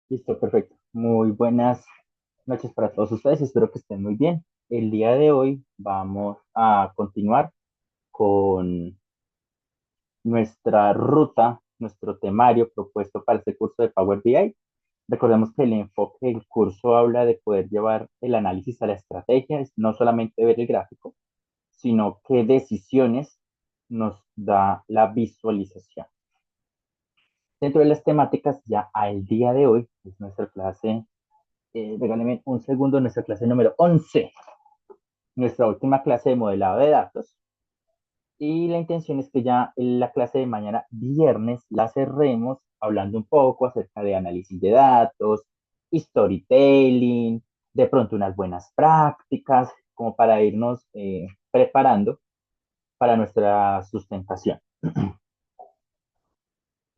Listo, perfecto. Muy buenas noches para todos ustedes. Espero que estén muy bien. El día de hoy vamos a continuar con nuestra ruta, nuestro temario propuesto para este curso de Power BI. Recordemos que el enfoque del curso habla de poder llevar el análisis a la estrategia, es no solamente ver el gráfico, sino qué decisiones nos da la visualización. Dentro de las temáticas, ya al día de hoy, es nuestra clase regáleme un segundo, nuestra clase número 11, nuestra última clase de modelado de datos. Y la intención es que ya en la clase de mañana, viernes, la cerremos hablando un poco acerca de análisis de datos, storytelling, de pronto unas buenas prácticas, como para irnos preparando para nuestra sustentación.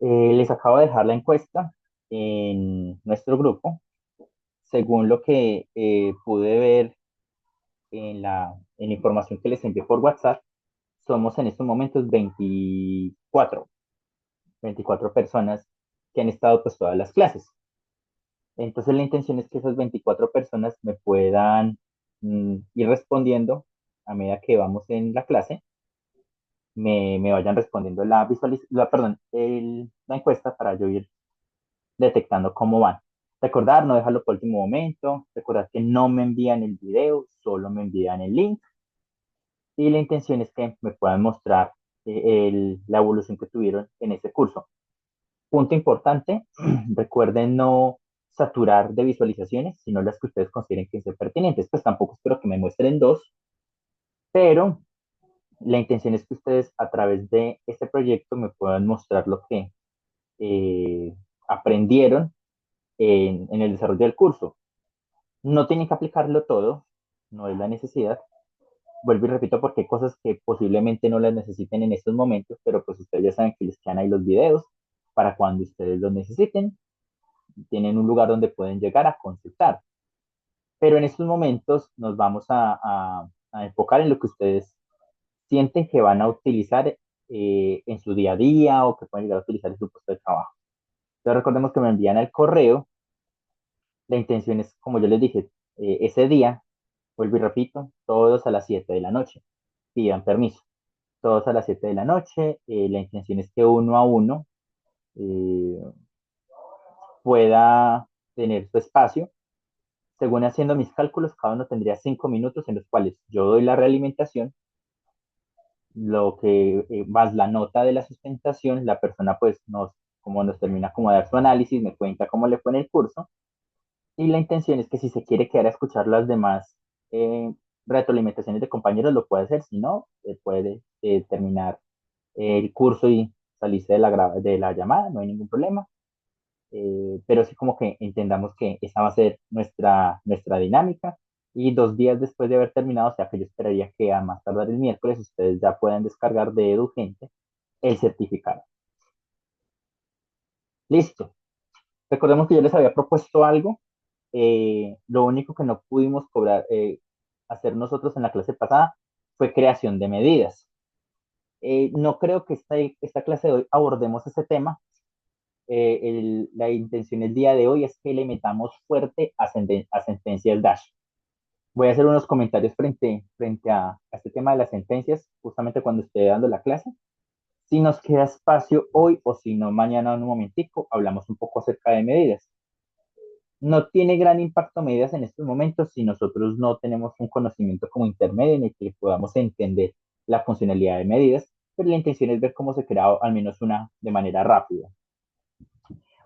Les acabo de dejar la encuesta en nuestro grupo. Según lo que pude ver en la información que les envié por WhatsApp, somos en estos momentos 24 personas que han estado pues todas las clases. Entonces la intención es que esas 24 personas me puedan ir respondiendo a medida que vamos en la clase, me vayan respondiendo la encuesta para yo ir detectando cómo van. Recordar, no dejarlo por último momento, recordar que no me envían el video, solo me envían el link y la intención es que me puedan mostrar la evolución que tuvieron en ese curso. Punto importante, recuerden no saturar de visualizaciones, sino las que ustedes consideren que sean pertinentes. Pues tampoco espero que me muestren dos, pero la intención es que ustedes a través de este proyecto me puedan mostrar lo que eh, aprendieron en el desarrollo del curso. No tienen que aplicarlo todo, no es la necesidad, vuelvo y repito porque hay cosas que posiblemente no las necesiten en estos momentos, pero pues ustedes ya saben que les quedan ahí los videos para cuando ustedes los necesiten, tienen un lugar donde pueden llegar a consultar. Pero en estos momentos nos vamos a enfocar en lo que ustedes sienten que van a utilizar en su día a día o que pueden llegar a utilizar en su puesto de trabajo. Entonces recordemos que me envían el correo, la intención es, como yo les dije, ese día, vuelvo y repito, todos a las 7 de la noche, pidan permiso todos a las 7 de la noche. La intención es que uno a uno eh, pueda tener su espacio. Según haciendo mis cálculos, cada uno tendría 5 minutos en los cuales yo doy la realimentación, lo que más la nota de la sustentación, la persona pues como nos termina como de dar su análisis, me cuenta cómo le fue en el curso. Y la intención es que si se quiere quedar a escuchar las demás eh, retroalimentaciones de compañeros, lo puede hacer. Si no, puede terminar el curso y salirse de la llamada, no hay ningún problema. Pero sí como que entendamos que esa va a ser nuestra dinámica y 2 días después de haber terminado, o sea que yo esperaría que a más tardar el miércoles ustedes ya puedan descargar de Edugente el certificado. Listo. Recordemos que yo les había propuesto algo, lo único que no pudimos hacer nosotros en la clase pasada fue creación de medidas. No creo que esta clase de hoy abordemos ese tema. La intención el día de hoy es que le metamos fuerte a sentencias Dash. Voy a hacer unos comentarios frente a este tema de las sentencias, justamente cuando esté dando la clase. Si nos queda espacio hoy o si no, mañana en un momentico, hablamos un poco acerca de medidas. No tiene gran impacto medidas en estos momentos si nosotros no tenemos un conocimiento como intermedio en el que podamos entender la funcionalidad de medidas, pero la intención es ver cómo se crea al menos una de manera rápida.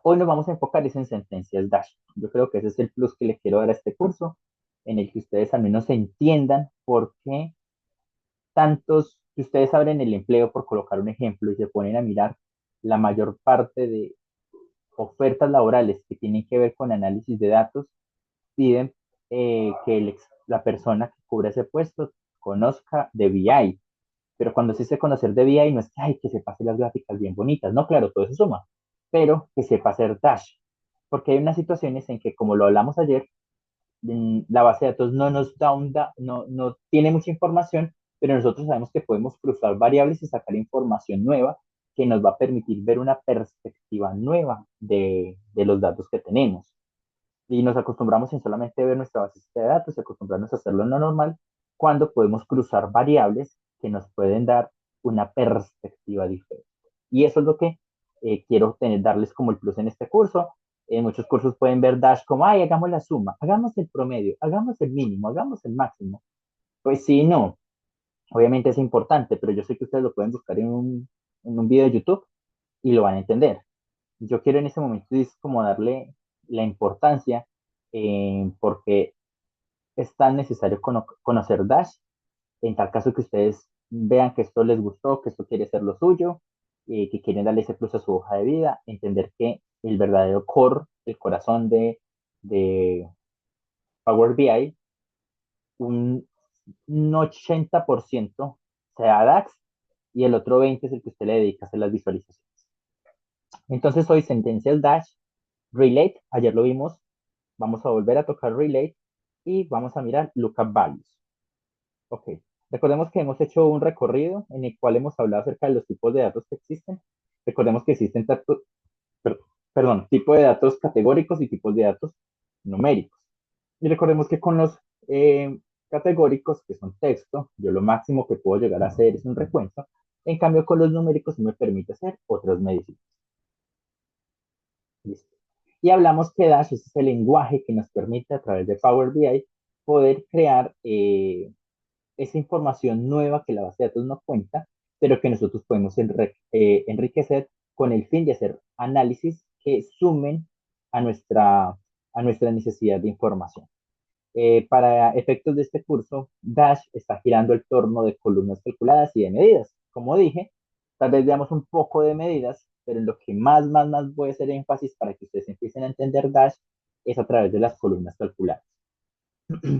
Hoy nos vamos a enfocar en sentencias Dash. Yo creo que ese es el plus que les quiero dar a este curso, en el que ustedes al menos entiendan por qué si ustedes abren el empleo, por colocar un ejemplo, y se ponen a mirar la mayor parte de ofertas laborales que tienen que ver con análisis de datos, piden que la persona que cubre ese puesto conozca de BI. Pero cuando se dice conocer de BI no es que, ay, que sepa hacer las gráficas bien bonitas, no, claro, todo eso suma, pero que sepa hacer Dash. Porque hay unas situaciones en que, como lo hablamos ayer, la base de datos no nos da no tiene mucha información, pero nosotros sabemos que podemos cruzar variables y sacar información nueva que nos va a permitir ver una perspectiva nueva de los datos que tenemos. Y nos acostumbramos en solamente ver nuestra base de datos y acostumbrarnos a hacerlo en lo normal, cuando podemos cruzar variables que nos pueden dar una perspectiva diferente. Y eso es lo que quiero darles como el plus en este curso. En muchos cursos pueden ver Dash como, ay, hagamos la suma, hagamos el promedio, hagamos el mínimo, hagamos el máximo. Pues sí, no. Obviamente es importante, pero yo sé que ustedes lo pueden buscar en un video de YouTube y lo van a entender. Yo quiero en ese momento es como darle la importancia porque es tan necesario conocer Dash en tal caso que ustedes vean que esto les gustó, que esto quiere ser lo suyo, que quieren darle ese plus a su hoja de vida, entender que el verdadero core, el corazón de Power BI, un, un 80% sea DAX y el otro 20% es el que usted le dedica a hacer las visualizaciones. Entonces hoy sentencias Dash, Relate, ayer lo vimos, vamos a volver a tocar Relate y vamos a mirar Lookup Values. Ok. Recordemos que hemos hecho un recorrido en el cual hemos hablado acerca de los tipos de datos que existen. Recordemos que existen per- tipos de datos categóricos y tipos de datos numéricos. Y recordemos que con los categóricos, que son texto, yo lo máximo que puedo llegar a hacer es un recuento. En cambio, con los numéricos sí me permite hacer otras mediciones. Listo. Y hablamos que Dash es el lenguaje que nos permite a través de Power BI poder crear esa información nueva que la base de datos no cuenta, pero que nosotros podemos enriquecer con el fin de hacer análisis que sumen a nuestra necesidad de información. Para efectos de este curso, Dash está girando el torno de columnas calculadas y de medidas. Como dije, tal vez veamos un poco de medidas, pero en lo que más voy a hacer énfasis para que ustedes empiecen a entender Dash es a través de las columnas calculadas.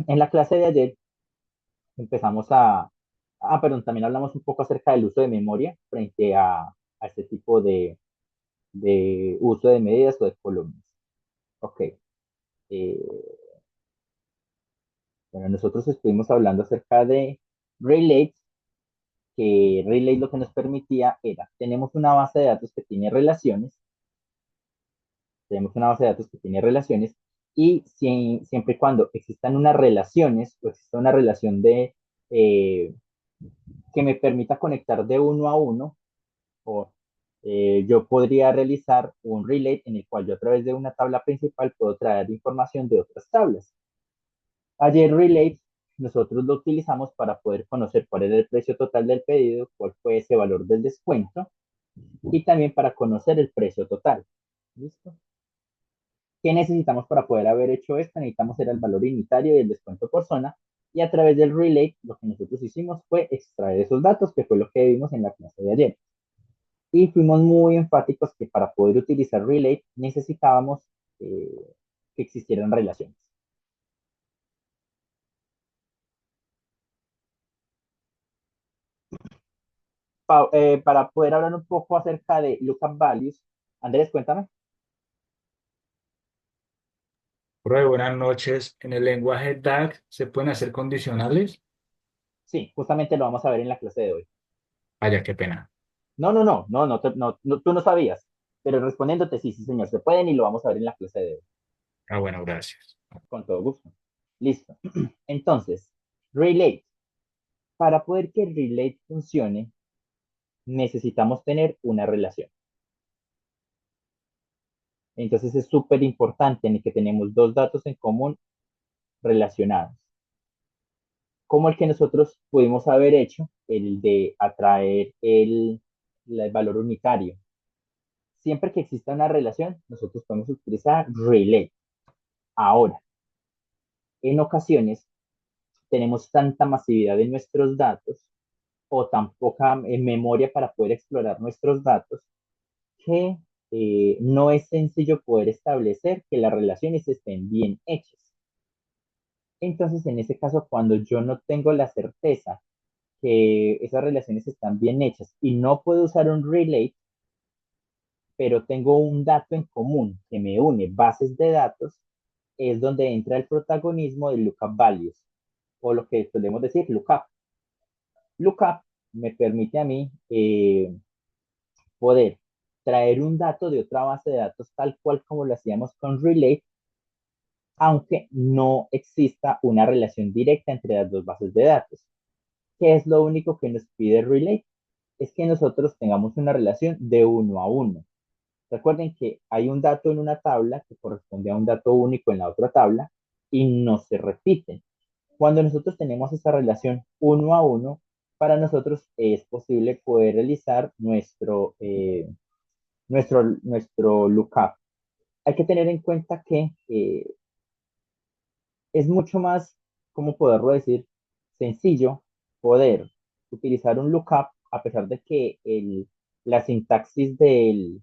En la clase de ayer empezamos perdón, también hablamos un poco acerca del uso de memoria frente a este tipo de uso de medidas o de columnas. Ok. Eh, bueno, nosotros estuvimos hablando acerca de Relate, que Relate lo que nos permitía era, tenemos una base de datos que tiene relaciones y siempre y cuando existan unas relaciones o exista una relación eh, que me permita conectar de uno a uno, o yo podría realizar un relay en el cual yo a través de una tabla principal puedo traer información de otras tablas. Ayer relay nosotros lo utilizamos para poder conocer cuál era el precio total del pedido, cuál fue ese valor del descuento y también para conocer el precio total. ¿Listo? ¿Qué necesitamos para poder haber hecho esto? Necesitamos el valor unitario y el descuento por zona y a través del relay lo que nosotros hicimos fue extraer esos datos, que fue lo que vimos en la clase de ayer. Y fuimos muy enfáticos que para poder utilizar Relate necesitábamos que existieran relaciones. Para poder hablar un poco acerca de lookup values, Andrés, cuéntame. Profe, buenas noches. En el lenguaje DAG se pueden hacer condicionales. Sí, justamente lo vamos a ver en la clase de hoy. Vaya, qué pena. No, tú no sabías, pero respondiéndote, sí, sí, señor, se pueden y lo vamos a ver en la clase de hoy, Ah, bueno, gracias. con todo gusto. Listo. Entonces, Relate. Para poder que Relate funcione, necesitamos tener una relación. Entonces es súper importante en el que tenemos dos datos en común relacionados, como el que nosotros pudimos haber hecho, el de atraer el valor unitario. Siempre que exista una relación, nosotros podemos utilizar relay. Ahora, en ocasiones tenemos tanta masividad de nuestros datos o tan poca memoria para poder explorar nuestros datos que no es sencillo poder establecer que las relaciones estén bien hechas. Entonces, en ese caso, cuando yo no tengo la certeza que esas relaciones están bien hechas y no puedo usar un relate, pero tengo un dato en común que me une bases de datos, es donde entra el protagonismo de lookup values, o lo que solemos decir lookup. Lookup me permite a mí poder traer un dato de otra base de datos tal cual como lo hacíamos con relate aunque no exista una relación directa entre las dos bases de datos. ¿Qué es lo único que nos pide Relate? Es que nosotros tengamos una relación de uno a uno. Recuerden que hay un dato en una tabla que corresponde a un dato único en la otra tabla y no se repiten. Cuando nosotros tenemos esa relación uno a uno, para nosotros es posible poder realizar nuestro lookup. Hay que tener en cuenta que es mucho más, ¿cómo poderlo decir? Sencillo poder utilizar un lookup a pesar de que la sintaxis de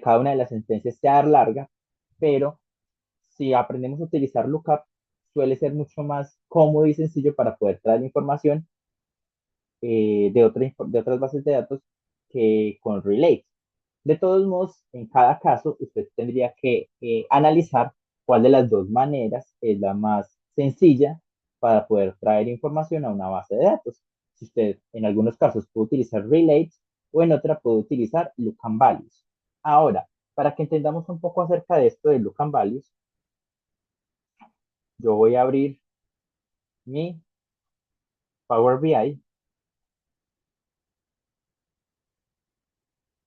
cada una de las sentencias sea larga, pero si aprendemos a utilizar lookup, suele ser mucho más cómodo y sencillo para poder traer información de otras bases de datos que con Relate. De todos modos, en cada caso, usted tendría que analizar cuál de las dos maneras es la más sencilla para poder traer información a una base de datos. Si usted en algunos casos puede utilizar Relate o en otra puede utilizar Look and Values. Ahora, para que entendamos un poco acerca de esto de Look and Values, yo voy a abrir mi Power BI.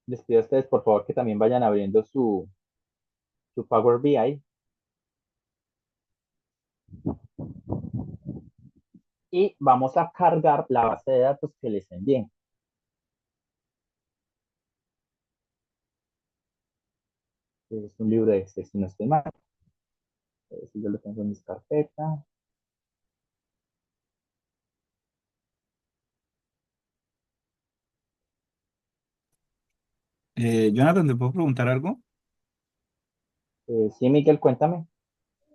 Les pido a ustedes, por favor, que también vayan abriendo su Power BI y vamos a cargar la base de datos que les envié. Es un libro de Excel, si no estoy mal. Si yo lo tengo en mis carpetas. Jonathan, ¿te puedo preguntar algo? Sí, Miguel, cuéntame.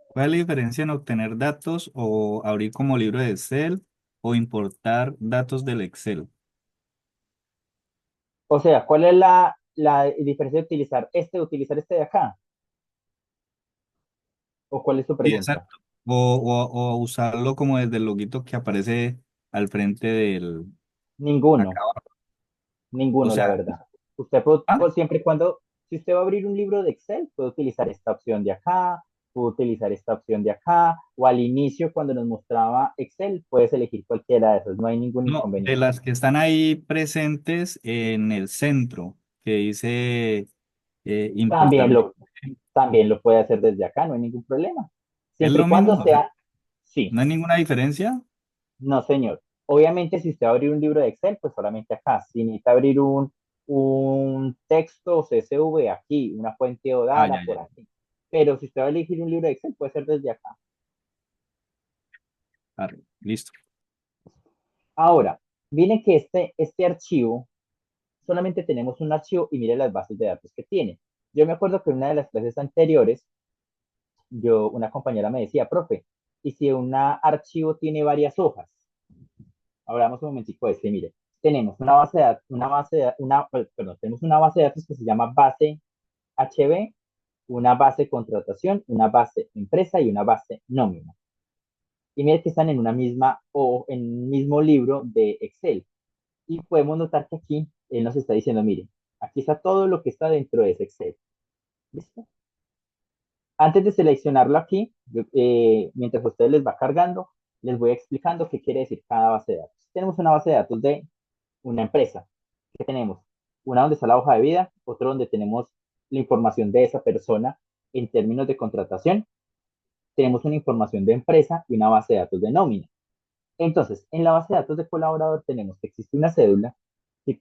¿Cuál es la diferencia en obtener datos o abrir como libro de Excel o importar datos del Excel? O sea, ¿cuál es la diferencia de utilizar este de acá? ¿O cuál es tu Sí, pregunta? exacto. O usarlo como desde el loguito que aparece al frente del Ninguno, acá. O ninguno, la sea, verdad. Usted puede, ah, pues, siempre y cuando, si usted va a abrir un libro de Excel, puede utilizar esta opción de acá, puede utilizar esta opción de acá, o al inicio, cuando nos mostraba Excel, puedes elegir cualquiera de esas, no hay ningún no, de inconveniente. las que están ahí presentes en el centro, que dice importar. También lo, también lo puede hacer desde acá, no hay ningún problema. Es Siempre y lo mismo, cuando o sea, sea, sí, no hay ninguna diferencia. no señor. Obviamente si usted va a abrir un libro de Excel, pues solamente acá. Si necesita abrir un texto CSV aquí, una fuente Ah, ya, Odara ya. por aquí. Pero si usted va a elegir un libro de Excel, puede ser desde acá. Listo. Ahora, miren que este archivo, solamente tenemos un archivo y mire las bases de datos que tiene. Yo me acuerdo que en una de las clases anteriores, una compañera me decía, profe, ¿y si un archivo tiene varias hojas? Hablamos un momentico de este, mire, tenemos tenemos una base de datos que se llama base HB, una base contratación, una base empresa y una base nómina. Y mire que están en una misma o en un mismo libro de Excel. Y podemos notar que aquí él nos está diciendo, mire, aquí está todo lo que está dentro de ese Excel. ¿Listo? Antes de seleccionarlo aquí, mientras a ustedes les va cargando, les voy explicando qué quiere decir cada base de datos. Tenemos una base de datos de una empresa. ¿Qué tenemos? Una donde está la hoja de vida, otro donde tenemos la información de esa persona en términos de contratación. Tenemos una información de empresa y una base de datos de nómina. Entonces, en la base de datos de colaborador tenemos que existe una cédula, que,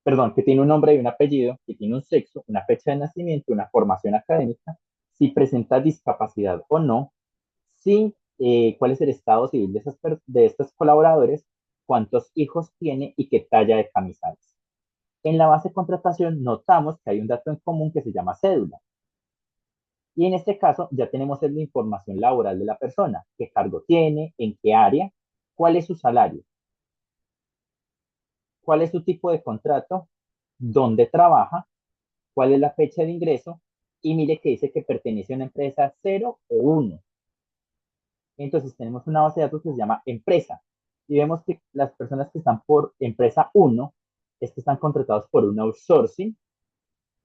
perdón, que tiene un nombre y un apellido, que tiene un sexo, una fecha de nacimiento, una formación académica, si presenta discapacidad o no, si, cuál es el estado civil de estos colaboradores, cuántos hijos tiene y qué talla de camisales. En la base de contratación notamos que hay un dato en común que se llama cédula. Y en este caso ya tenemos la información laboral de la persona, qué cargo tiene, en qué área, cuál es su salario, cuál es su tipo de contrato, dónde trabaja, cuál es la fecha de ingreso y mire que dice que pertenece a una empresa 0 o 1. Entonces tenemos una base de datos que se llama empresa y vemos que las personas que están por empresa 1 es que están contratados por un outsourcing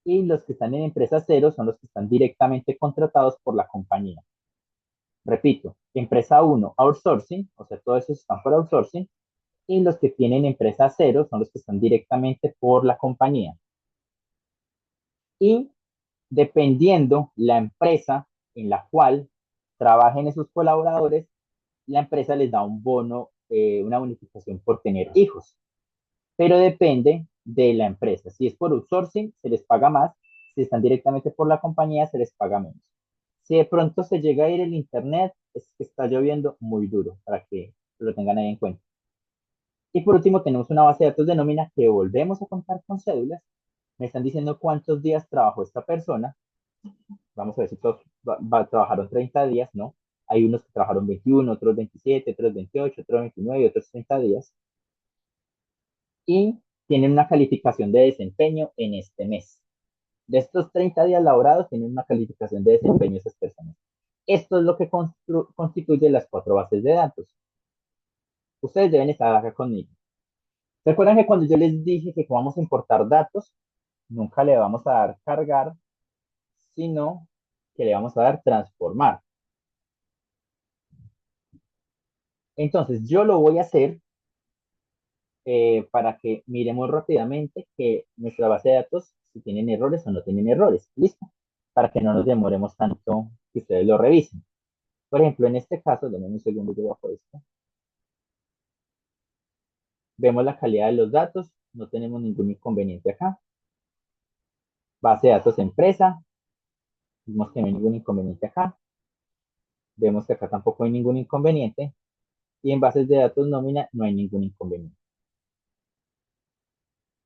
y los que están en empresa cero son los que están directamente contratados por la compañía. Repito, empresa uno, outsourcing, o sea, todos esos están por outsourcing, y los que tienen empresa cero son los que están directamente por la compañía. Y dependiendo la empresa en la cual trabajen esos colaboradores, la empresa les da un bono, una bonificación por tener hijos. Pero depende de la empresa. Si es por outsourcing, se les paga más. Si están directamente por la compañía, se les paga menos. Si de pronto se llega a ir el internet, es que está lloviendo muy duro, para que lo tengan ahí en cuenta. Y por último, tenemos una base de datos de nómina que volvemos a contar con cédulas. Me están diciendo cuántos días trabajó esta persona. Vamos a ver si todos trabajaron 30 días, ¿no? Hay unos que trabajaron 21, otros 27, otros 28, otros 29 y otros 30 días. Y tienen una calificación de desempeño en este mes. De estos 30 días laborados, tienen una calificación de desempeño esas personas. Esto es lo que constituye las 4 bases de datos. Ustedes deben estar acá conmigo. Recuerden que cuando yo les dije que vamos a importar datos, nunca le vamos a dar cargar, sino que le vamos a dar transformar. Entonces, yo lo voy a hacer para que miremos rápidamente que nuestra base de datos, si tienen errores o no tienen errores. ¿Listo? Para que no nos demoremos tanto que ustedes lo revisen. Por ejemplo, en este caso, denme un segundo, yo bajo esto. Vemos la calidad de los datos, no tenemos ningún inconveniente acá. Base de datos empresa, vemos que no hay ningún inconveniente acá. Vemos que acá tampoco hay ningún inconveniente. Y en bases de datos nómina no hay ningún inconveniente.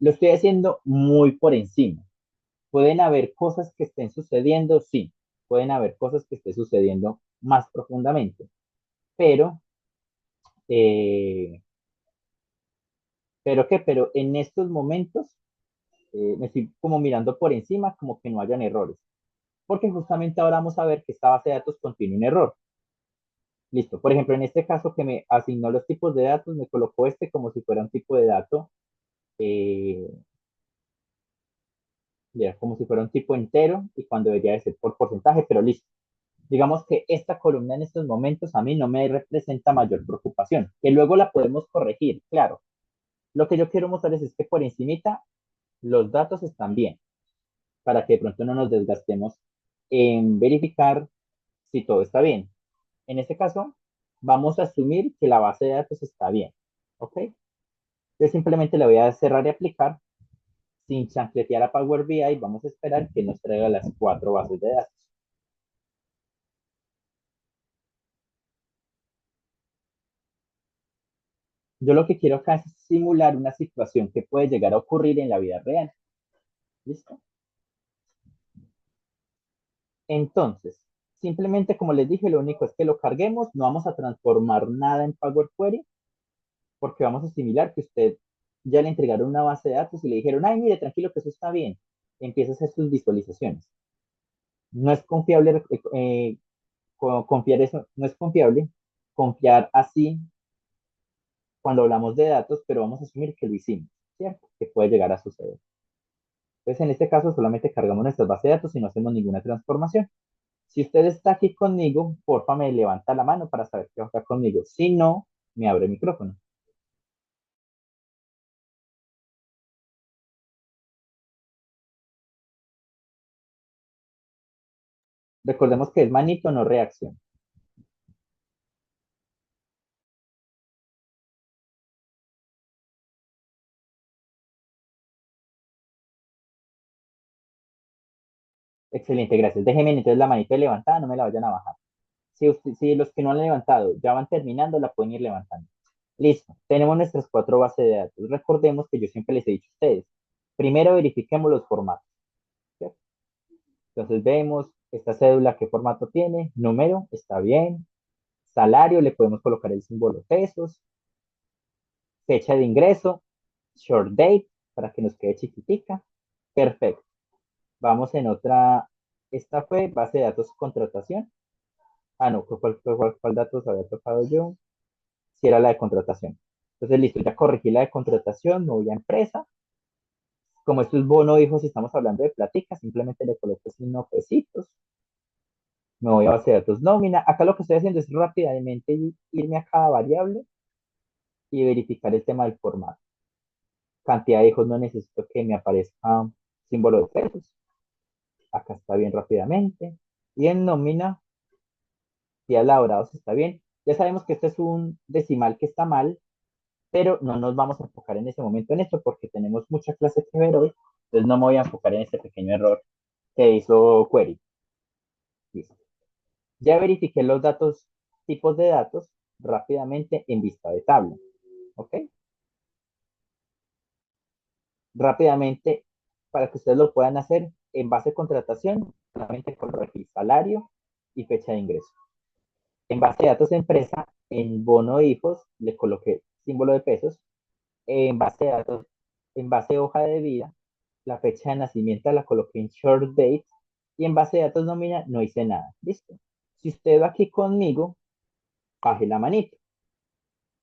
Lo estoy haciendo muy por encima. ¿Pueden haber cosas que estén sucediendo? Sí. Pueden haber cosas que estén sucediendo más profundamente. Pero, eh, pero en estos momentos me estoy como mirando por encima, como que no hayan errores. Porque justamente ahora vamos a ver que esta base de datos contiene un error. Listo. Por ejemplo, en este caso que me asignó los tipos de datos, me colocó este como si fuera un tipo de dato, eh, ya, como si fuera un tipo entero y cuando debería de ser por porcentaje, pero listo. Digamos que esta columna en estos momentos a mí no me representa mayor preocupación, que luego la podemos corregir, claro. Lo que yo quiero mostrarles es que por encimita los datos están bien, para que de pronto no nos desgastemos en verificar si todo está bien. En este caso, vamos a asumir que la base de datos está bien, ¿ok? Entonces simplemente le voy a cerrar y aplicar sin chancletear a Power BI. Vamos a esperar que nos traiga las 4 bases de datos. Yo lo que quiero acá es simular una situación que puede llegar a ocurrir en la vida real. ¿Listo? Entonces, simplemente como les dije, lo único es que lo carguemos, no vamos a transformar nada en Power Query, porque vamos a asimilar que usted ya le entregaron una base de datos y le dijeron, ay, mire, tranquilo que eso está bien. Empieza a hacer sus visualizaciones. No es confiable confiar eso, no es confiable confiar así cuando hablamos de datos, pero vamos a asumir que lo hicimos, ¿cierto? Que puede llegar a suceder. Entonces, en este caso, solamente cargamos nuestras bases de datos y no hacemos ninguna transformación. Si usted está aquí conmigo, porfa, me levanta la mano para saber que va a estar conmigo. Si no, me abre el micrófono. Recordemos que es manito, no reacción. Excelente, gracias. Déjenme entonces la manita levantada, no me la vayan a bajar. Si los que no han levantado ya van terminando, la pueden ir levantando. Listo, tenemos nuestras 4 bases de datos. Recordemos que yo siempre les he dicho a ustedes, primero verifiquemos los formatos, ¿cierto? Entonces vemos esta cédula, qué formato tiene, número, está bien, salario, le podemos colocar el símbolo pesos, fecha de ingreso, short date, para que nos quede chiquitica, perfecto. Vamos en otra, esta fue base de datos contratación. Ah, no, ¿cuál datos había tocado yo? Si era la de contratación. Entonces, listo, ya corregí la de contratación, me voy a empresa, Como esto es bono hijos, estamos hablando de plática, simplemente le coloco signo pesitos. Me voy a base de datos nómina. Acá lo que estoy haciendo es rápidamente irme a cada variable y verificar el tema del formato. Cantidad de hijos, no necesito que me aparezca símbolo de pesos. Acá está bien rápidamente. Y en nómina, días laborados está bien. Ya sabemos que este es un decimal que está mal, pero no nos vamos a enfocar en ese momento en esto porque tenemos mucha clase que ver hoy. Entonces no me voy a enfocar en este pequeño error que hizo Query. Listo. Ya verifiqué los datos, tipos de datos rápidamente en vista de tabla. ¿Ok? Rápidamente, para que ustedes lo puedan hacer en base de contratación, solamente coloqué salario y fecha de ingreso. En base de datos de empresa, en bono de hijos, le coloqué símbolo de pesos. En base de datos, en base de hoja de vida, la fecha de nacimiento la coloqué en short date. Y en base de datos nómina no hice nada. ¿Listo? Si usted va aquí conmigo, baje la manita.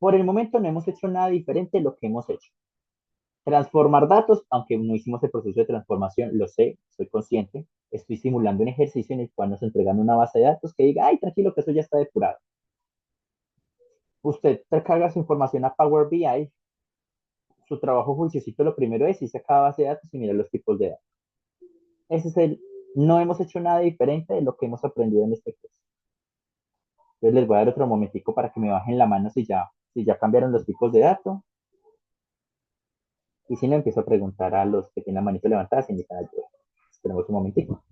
Por el momento no hemos hecho nada diferente de lo que hemos hecho. Transformar datos, aunque no hicimos el proceso de transformación, lo sé, soy consciente. Estoy simulando un ejercicio en el cual nos entregan una base de datos que diga, ay, tranquilo, que eso ya está depurado. Usted carga su información a Power BI, su trabajo juiciosito lo primero es irse a cada base de datos y mirar los tipos de datos. Ese es no hemos hecho nada diferente de lo que hemos aprendido en este curso. Entonces les voy a dar otro momentico para que me bajen la mano si ya cambiaron los tipos de datos. Y si no, empiezo a preguntar a los que tienen la manito levantada si necesitan ayuda. Esperemos un momentico.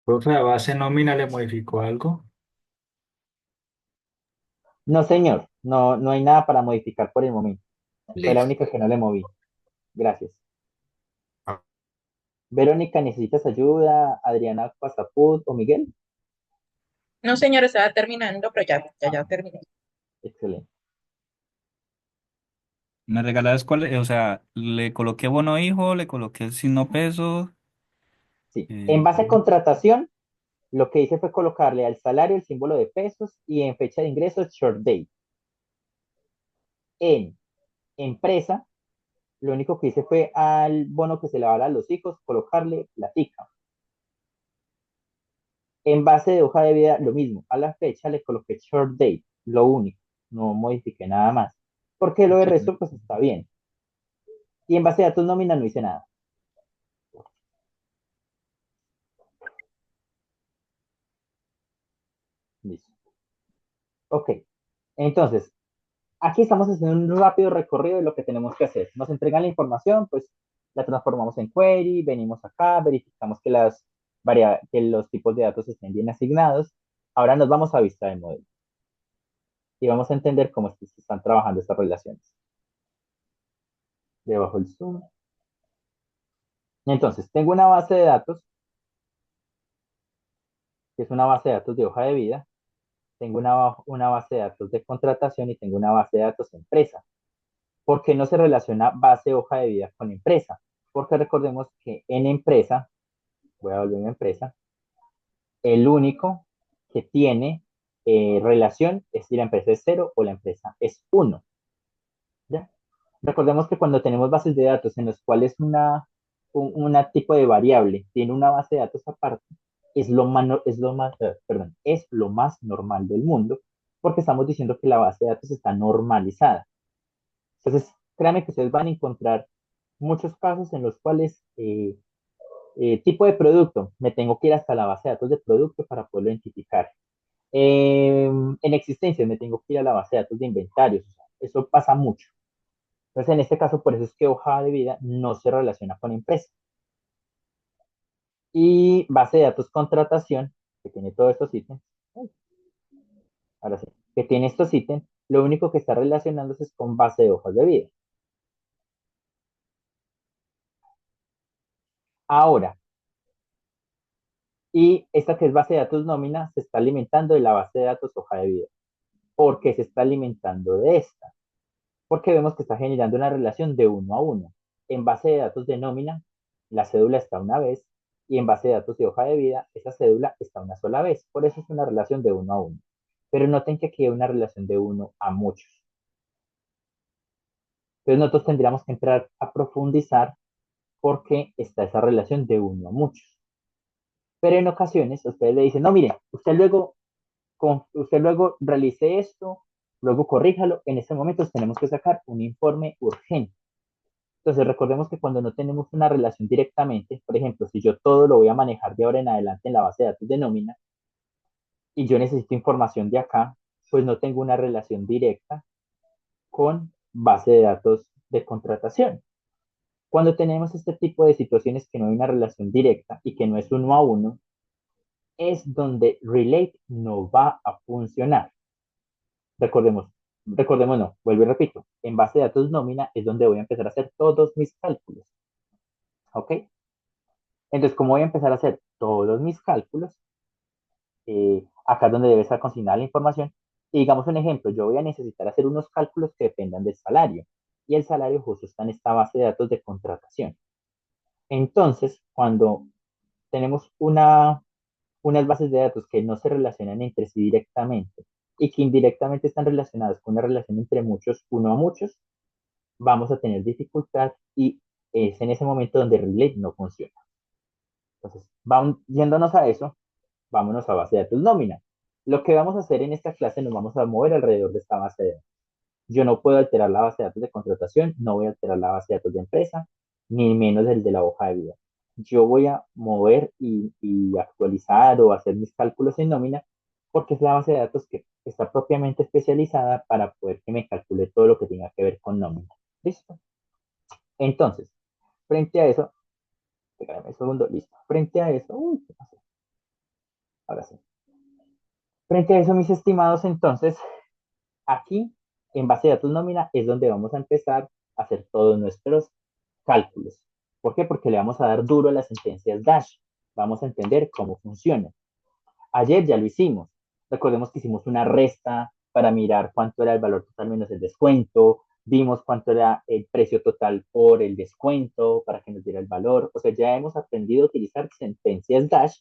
Profe, a base nómina le modificó algo. No, señor, no, no hay nada para modificar por el momento. Fue la Listo. única que no le moví. Gracias. Verónica, ¿necesitas ayuda? Adriana Pasaput o Miguel. No, señor, estaba terminando, pero ya terminé. Excelente. ¿Me regalas cuál? O sea, le coloqué bono hijo, le coloqué el signo peso. Sí. En base a eh, contratación, lo que hice fue colocarle al salario el símbolo de pesos y en fecha de ingresos short date. En empresa, lo único que hice fue al bono que se le va a dar a los hijos, colocarle platica. En base de hoja de vida, lo mismo. A la fecha le coloqué short date, lo único. No modifiqué nada más. Porque lo de resto, pues está bien. Y en base de datos nómina no hice nada. Listo. Ok. Entonces, aquí estamos haciendo un rápido recorrido de lo que tenemos que hacer. Nos entregan la información, pues la transformamos en query, venimos acá, verificamos que los tipos de datos estén bien asignados. Ahora nos vamos a vista de modelo y vamos a entender cómo es que se están trabajando estas relaciones. Debajo el zoom. Entonces, tengo una base de datos, que es una base de datos de hoja de vida. Tengo una base de datos de contratación y tengo una base de datos de empresa. ¿Por qué no se relaciona base hoja de vida con empresa? Porque recordemos que en empresa, voy a volver a empresa, el único que tiene relación es si la empresa es cero o la empresa es uno. ¿Ya? Recordemos que cuando tenemos bases de datos en las cuales una tipo de variable tiene una base de datos aparte, es lo más normal del mundo, porque estamos diciendo que la base de datos está normalizada. Entonces, créanme que ustedes van a encontrar muchos casos en los cuales tipo de producto, me tengo que ir hasta la base de datos de producto para poderlo identificar. En existencias me tengo que ir a la base de datos de inventarios. O sea, eso pasa mucho. Entonces, en este caso, por eso es que hoja de vida no se relaciona con empresa. Y base de datos contratación, que tiene todos estos ítems, ahora sí, que tiene estos ítems, lo único que está relacionándose es con base de hojas de vida. Ahora, y esta que es base de datos nómina se está alimentando de la base de datos hoja de vida. ¿Por qué se está alimentando de esta? Porque vemos que está generando una relación de uno a uno. En base de datos de nómina, la cédula está una vez y en base de datos de hoja de vida, esa cédula está una sola vez. Por eso es una relación de uno a uno. Pero noten que aquí hay una relación de uno a muchos. Entonces nosotros tendríamos que entrar a profundizar por qué está esa relación de uno a muchos. Pero en ocasiones ustedes le dicen, no, mire, usted luego realice esto, luego corríjalo, en ese momento tenemos que sacar un informe urgente. Entonces recordemos que cuando no tenemos una relación directamente, por ejemplo, si yo todo lo voy a manejar de ahora en adelante en la base de datos de nómina y yo necesito información de acá, pues no tengo una relación directa con base de datos de contratación. Cuando tenemos este tipo de situaciones que no hay una relación directa y que no es uno a uno, es donde Relate no va a funcionar. Recordemos, recordemos no, vuelvo y repito, en base de datos nómina es donde voy a empezar a hacer todos mis cálculos, ¿ok? Entonces, como voy a empezar a hacer todos mis cálculos, acá es donde debe estar consignada la información, y digamos un ejemplo, yo voy a necesitar hacer unos cálculos que dependan del salario, y el salario justo está en esta base de datos de contratación. Entonces, cuando tenemos unas bases de datos que no se relacionan entre sí directamente y que indirectamente están relacionadas con una relación entre muchos, uno a muchos, vamos a tener dificultad y es en ese momento donde Relate no funciona. Entonces, vamos, yéndonos a eso, vámonos a base de datos nómina. Lo que vamos a hacer en esta clase, nos vamos a mover alrededor de esta base de datos. Yo no puedo alterar la base de datos de contratación, no voy a alterar la base de datos de empresa, ni menos el de la hoja de vida. Yo voy a mover y actualizar o hacer mis cálculos en nómina porque es la base de datos que está propiamente especializada para poder que me calcule todo lo que tenga que ver con nómina. ¿Listo? Entonces, frente a eso, espérame un segundo, listo. Frente a eso, uy, ¿qué pasó? Ahora sí. Frente a eso, mis estimados, entonces, aquí, en base de datos nómina, es donde vamos a empezar a hacer todos nuestros cálculos. ¿Por qué? Porque le vamos a dar duro a las sentencias Dash. Vamos a entender cómo funciona. Ayer ya lo hicimos. Recordemos que hicimos una resta para mirar cuánto era el valor total menos el descuento. Vimos cuánto era el precio total por el descuento para que nos diera el valor. O sea, ya hemos aprendido a utilizar sentencias Dash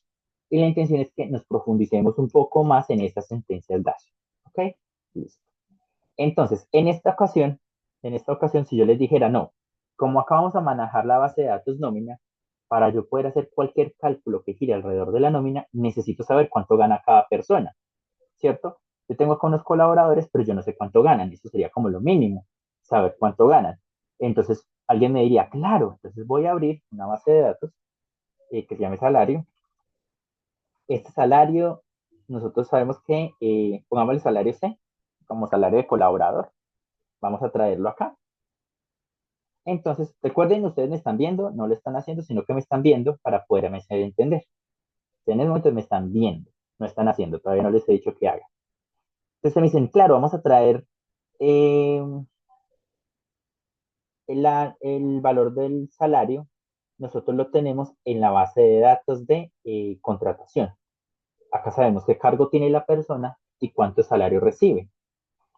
y la intención es que nos profundicemos un poco más en estas sentencias Dash. ¿Ok? Listo. Entonces, en esta ocasión, si yo les dijera, no, como acá vamos a manejar la base de datos nómina, para yo poder hacer cualquier cálculo que gire alrededor de la nómina, necesito saber cuánto gana cada persona, ¿cierto? Yo tengo acá unos colaboradores, pero yo no sé cuánto ganan, eso sería como lo mínimo, saber cuánto ganan. Entonces, alguien me diría, claro, entonces voy a abrir una base de datos que se llame salario. Este salario, nosotros sabemos que, pongamos el salario C como salario de colaborador. Vamos a traerlo acá. Entonces, recuerden, ustedes me están viendo, no lo están haciendo, sino que me están viendo para poderme hacer entender. En el momento me están viendo, no están haciendo, todavía no les he dicho que hagan. Entonces me dicen, claro, vamos a traer eh, el valor del salario, nosotros lo tenemos en la base de datos de contratación. Acá sabemos qué cargo tiene la persona y cuánto salario recibe.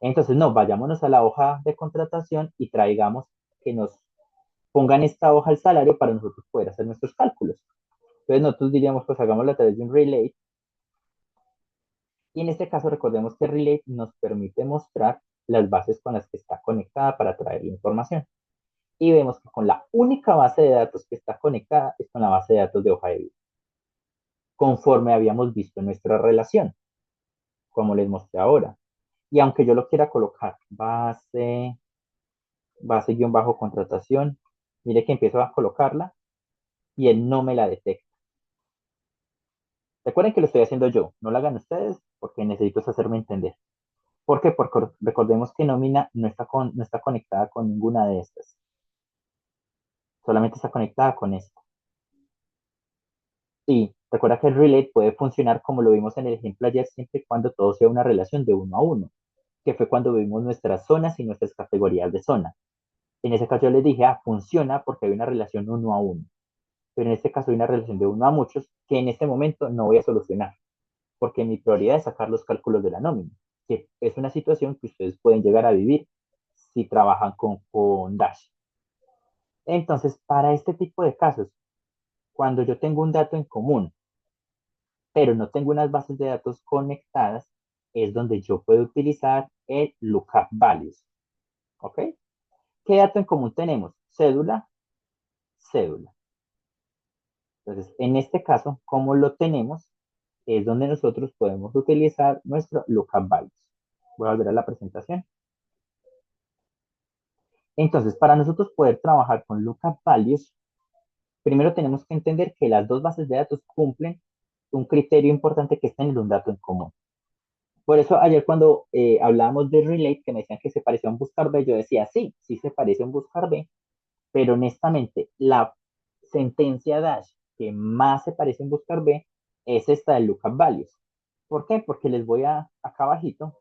Entonces, no, vayámonos a la hoja de contratación y traigamos que nos pongan esta hoja al salario para nosotros poder hacer nuestros cálculos. Entonces nosotros diríamos, pues hagámoslo a través de un relate. Y en este caso recordemos que relate nos permite mostrar las bases con las que está conectada para traer la información. Y vemos que con la única base de datos que está conectada es con la base de datos de hoja de vida. Conforme habíamos visto en nuestra relación, como les mostré ahora. Y aunque yo lo quiera colocar base guión bajo contratación, mire que empiezo a colocarla y él no me la detecta. Recuerden que lo estoy haciendo yo, no lo hagan ustedes porque necesito hacerme entender. ¿Por qué? Porque recordemos que nómina no está conectada con ninguna de estas. Solamente está conectada con esta. Y recuerda que el relate puede funcionar como lo vimos en el ejemplo ayer, siempre y cuando todo sea una relación de uno a uno, que fue cuando vimos nuestras zonas y nuestras categorías de zona. En ese caso yo les dije, funciona porque hay una relación uno a uno. Pero en este caso hay una relación de uno a muchos que en este momento no voy a solucionar, porque mi prioridad es sacar los cálculos de la nómina, que es una situación que ustedes pueden llegar a vivir si trabajan con Dash. Entonces, para este tipo de casos, Cuando yo tengo un dato en común, pero no tengo unas bases de datos conectadas, es donde yo puedo utilizar el lookup values. ¿Ok? ¿Qué dato en común tenemos? Cédula, cédula. Entonces, en este caso, como lo tenemos, es donde nosotros podemos utilizar nuestro lookup values. Voy a volver a la presentación. Entonces, para nosotros poder trabajar con lookup values, primero tenemos que entender que las dos bases de datos cumplen un criterio importante que es tener un dato en común. Por eso ayer cuando hablábamos de Relate, que me decían que se parecía a un buscar B, yo decía, sí, sí se parece a un buscar B, pero honestamente la sentencia Dash que más se parece a un buscar B es esta de lookup values. ¿Por qué? Porque les voy a, acá abajito,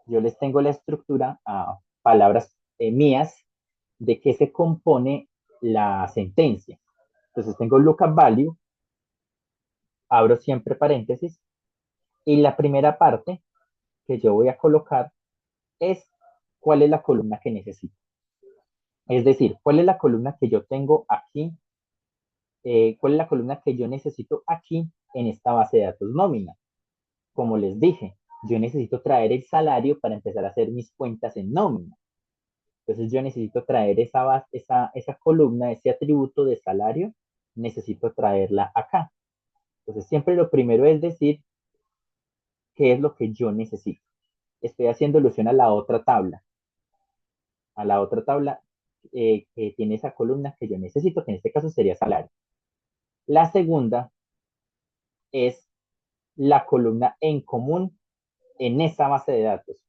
yo les tengo la estructura a palabras mías de qué se compone la sentencia. Entonces tengo lookup value, abro siempre paréntesis, y la primera parte que yo voy a colocar es cuál es la columna que necesito. Es decir, cuál es la columna que yo tengo aquí, cuál es la columna que yo necesito aquí en esta base de datos nómina. Como les dije, yo necesito traer el salario para empezar a hacer mis cuentas en nómina. Entonces yo necesito traer esa columna, ese atributo de salario, necesito traerla acá. Entonces siempre lo primero es decir qué es lo que yo necesito. Estoy haciendo alusión a la otra tabla que tiene esa columna que yo necesito, que en este caso sería salario. La segunda es la columna en común en esa base de datos.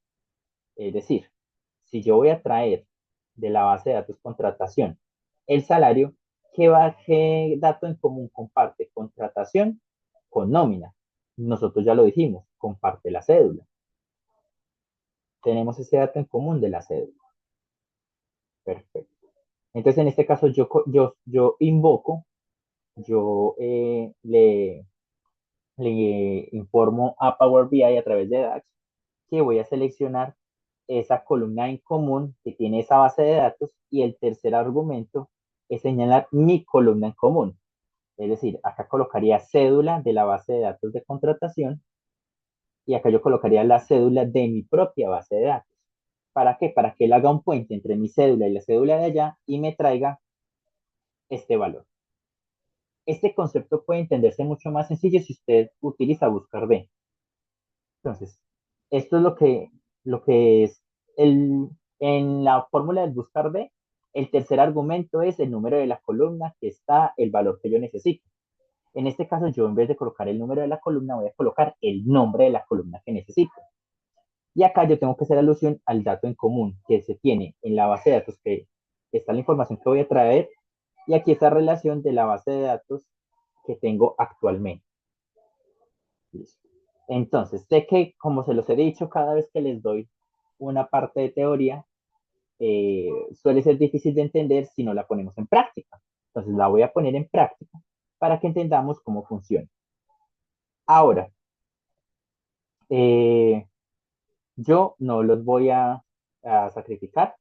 Es decir, si yo voy a traer de la base de datos contratación el salario, ¿qué dato en común comparte? Contratación con nómina. Nosotros ya lo dijimos, comparte la cédula. Tenemos ese dato en común de la cédula. Perfecto. Entonces, en este caso, yo invoco, yo le informo a Power BI a través de DAX que voy a seleccionar esa columna en común que tiene esa base de datos y el tercer argumento es señalar mi columna en común. Es decir, acá colocaría cédula de la base de datos de contratación y acá yo colocaría la cédula de mi propia base de datos. ¿Para qué? Para que él haga un puente entre mi cédula y la cédula de allá y me traiga este valor. Este concepto puede entenderse mucho más sencillo si usted utiliza buscar B. Entonces, esto es lo que es en la fórmula del buscar B, el tercer argumento es el número de la columna que está el valor que yo necesito. En este caso, yo en vez de colocar el número de la columna, voy a colocar el nombre de la columna que necesito. Y acá yo tengo que hacer alusión al dato en común que se tiene en la base de datos, que está la información que voy a traer, y aquí está relación de la base de datos que tengo actualmente. Listo. Entonces, sé que, como se los he dicho, cada vez que les doy una parte de teoría, suele ser difícil de entender si no la ponemos en práctica. Entonces, la voy a poner en práctica para que entendamos cómo funciona. Ahora, eh, yo no los voy a sacrificar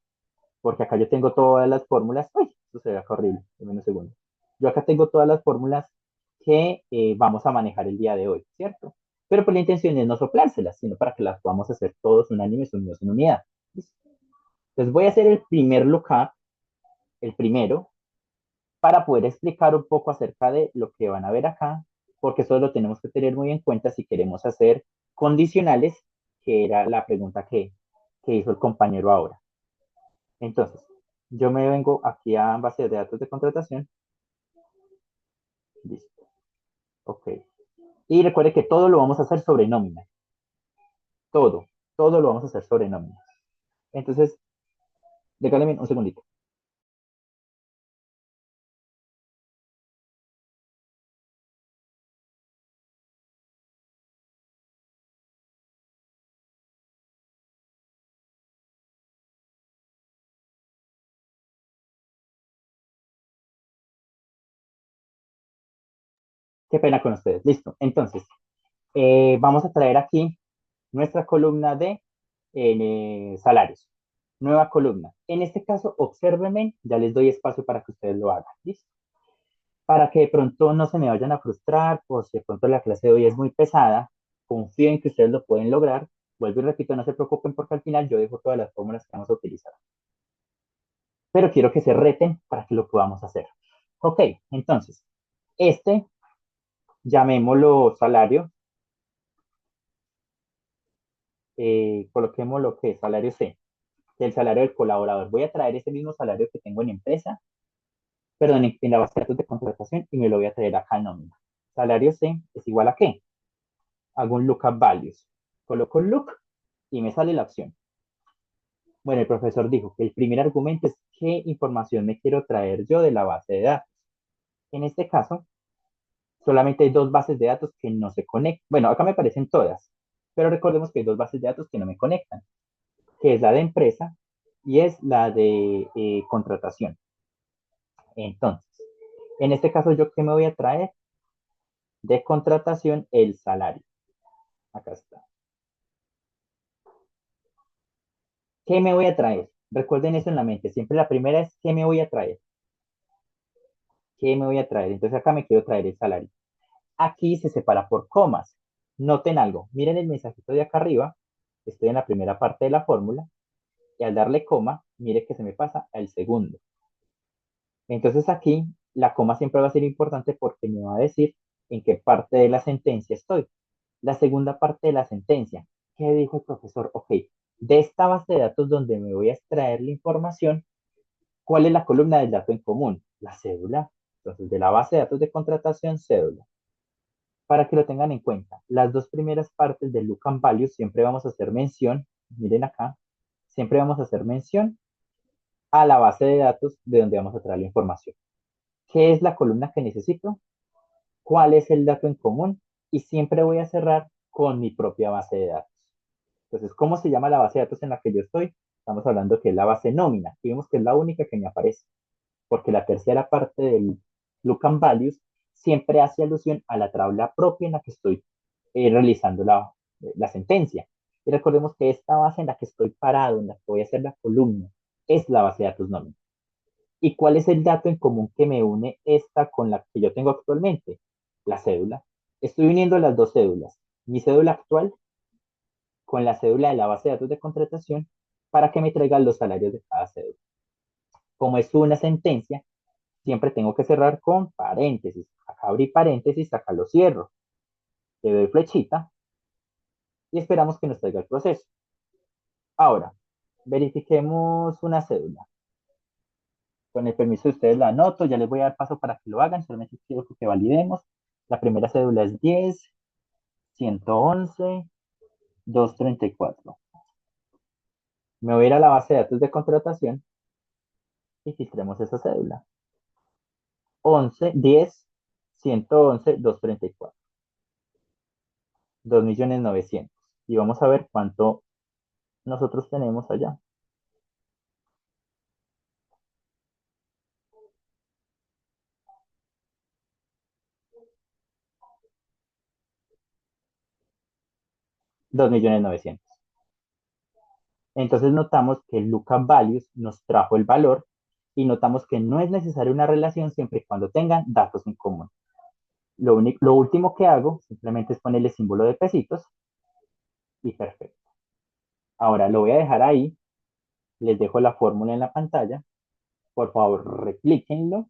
porque acá yo tengo todas las fórmulas. Uy, eso se ve acá horrible, en un segundo. Yo acá tengo todas las fórmulas que vamos a manejar el día de hoy, ¿cierto? Pero pues la intención es no soplárselas, sino para que las podamos hacer todos unánimes, unidos en unidad. ¿Listo? Entonces voy a hacer el primer lookup, el primero, para poder explicar un poco acerca de lo que van a ver acá, porque eso lo tenemos que tener muy en cuenta si queremos hacer condicionales, que era la pregunta que hizo el compañero ahora. Entonces, yo me vengo aquí a base de datos de contratación. Listo. Ok. Y recuerde que todo lo vamos a hacer sobre nómina. Todo lo vamos a hacer sobre nómina. Entonces, déjame un segundito. Qué pena con ustedes. Listo. Entonces, vamos a traer aquí nuestra columna de salarios. Nueva columna. En este caso, obsérvenme, ya les doy espacio para que ustedes lo hagan. ¿Listo? Para que de pronto no se me vayan a frustrar, por si de pronto la clase de hoy es muy pesada, confío en que ustedes lo pueden lograr. Vuelvo y repito, no se preocupen porque al final yo dejo todas las fórmulas que vamos a utilizar. Pero quiero que se reten para que lo podamos hacer. Ok, entonces, este, llamémoslo salario, coloquemos lo que es salario C, el salario del colaborador. Voy a traer ese mismo salario que tengo en empresa, perdón, en la base de datos de contratación y me lo voy a traer acá en nómina. Salario C es igual a ¿qué? Hago un lookup values. Coloco look y me sale la opción. Bueno, el profesor dijo que el primer argumento es qué información me quiero traer yo de la base de datos. En este caso, solamente hay dos bases de datos que no se conectan. Bueno, acá me aparecen todas, pero recordemos que hay dos bases de datos que no me conectan, que es la de empresa y es la de contratación. Entonces, en este caso, ¿yo qué me voy a traer? De contratación, el salario. Acá está. ¿Qué me voy a traer? Recuerden eso en la mente. Siempre la primera es ¿qué me voy a traer? ¿Qué me voy a traer? Entonces acá me quiero traer el salario. Aquí se separa por comas. Noten algo. Miren el mensajito de acá arriba. Estoy en la primera parte de la fórmula. Y al darle coma, mire que se me pasa al segundo. Entonces aquí la coma siempre va a ser importante porque me va a decir en qué parte de la sentencia estoy. La segunda parte de la sentencia. ¿Qué dijo el profesor? Ok, de esta base de datos donde me voy a extraer la información, ¿cuál es la columna del dato en común? La cédula. Entonces, de la base de datos de contratación, cédula. Para que lo tengan en cuenta, las dos primeras partes del look and value siempre vamos a hacer mención, miren acá, siempre vamos a hacer mención a la base de datos de donde vamos a traer la información. ¿Qué es la columna que necesito? ¿Cuál es el dato en común? Y siempre voy a cerrar con mi propia base de datos. Entonces, ¿cómo se llama la base de datos en la que yo estoy? Estamos hablando que es la base nómina. Y vemos que es la única que me aparece, porque la tercera parte del look and values siempre hace alusión a la tabla propia en la que estoy realizando la sentencia. Y recordemos que esta base en la que estoy parado, en la que voy a hacer la columna, es la base de datos nómina. ¿Y cuál es el dato en común que me une esta con la que yo tengo actualmente? La cédula. Estoy uniendo las dos cédulas, mi cédula actual con la cédula de la base de datos de contratación para que me traigan los salarios de cada cédula. Como es una sentencia, siempre tengo que cerrar con paréntesis. Acá abrí paréntesis, acá lo cierro. Le doy flechita y esperamos que nos traiga el proceso. Ahora, verifiquemos una cédula. Con el permiso de ustedes la anoto, ya les voy a dar paso para que lo hagan, solamente quiero que validemos. La primera cédula es 10, 111, 234. Me voy a ir a la base de datos de contratación y filtremos esa cédula. 11, 10, 111, 234. 2.900.000. Y vamos a ver cuánto nosotros tenemos allá. Dos millones novecientos. Entonces notamos que el lookup values nos trajo el valor y notamos que no es necesaria una relación siempre y cuando tengan datos en común. Lo último que hago simplemente es ponerle símbolo de pesitos y perfecto. Ahora lo voy a dejar ahí, les dejo la fórmula en la pantalla, por favor replíquenlo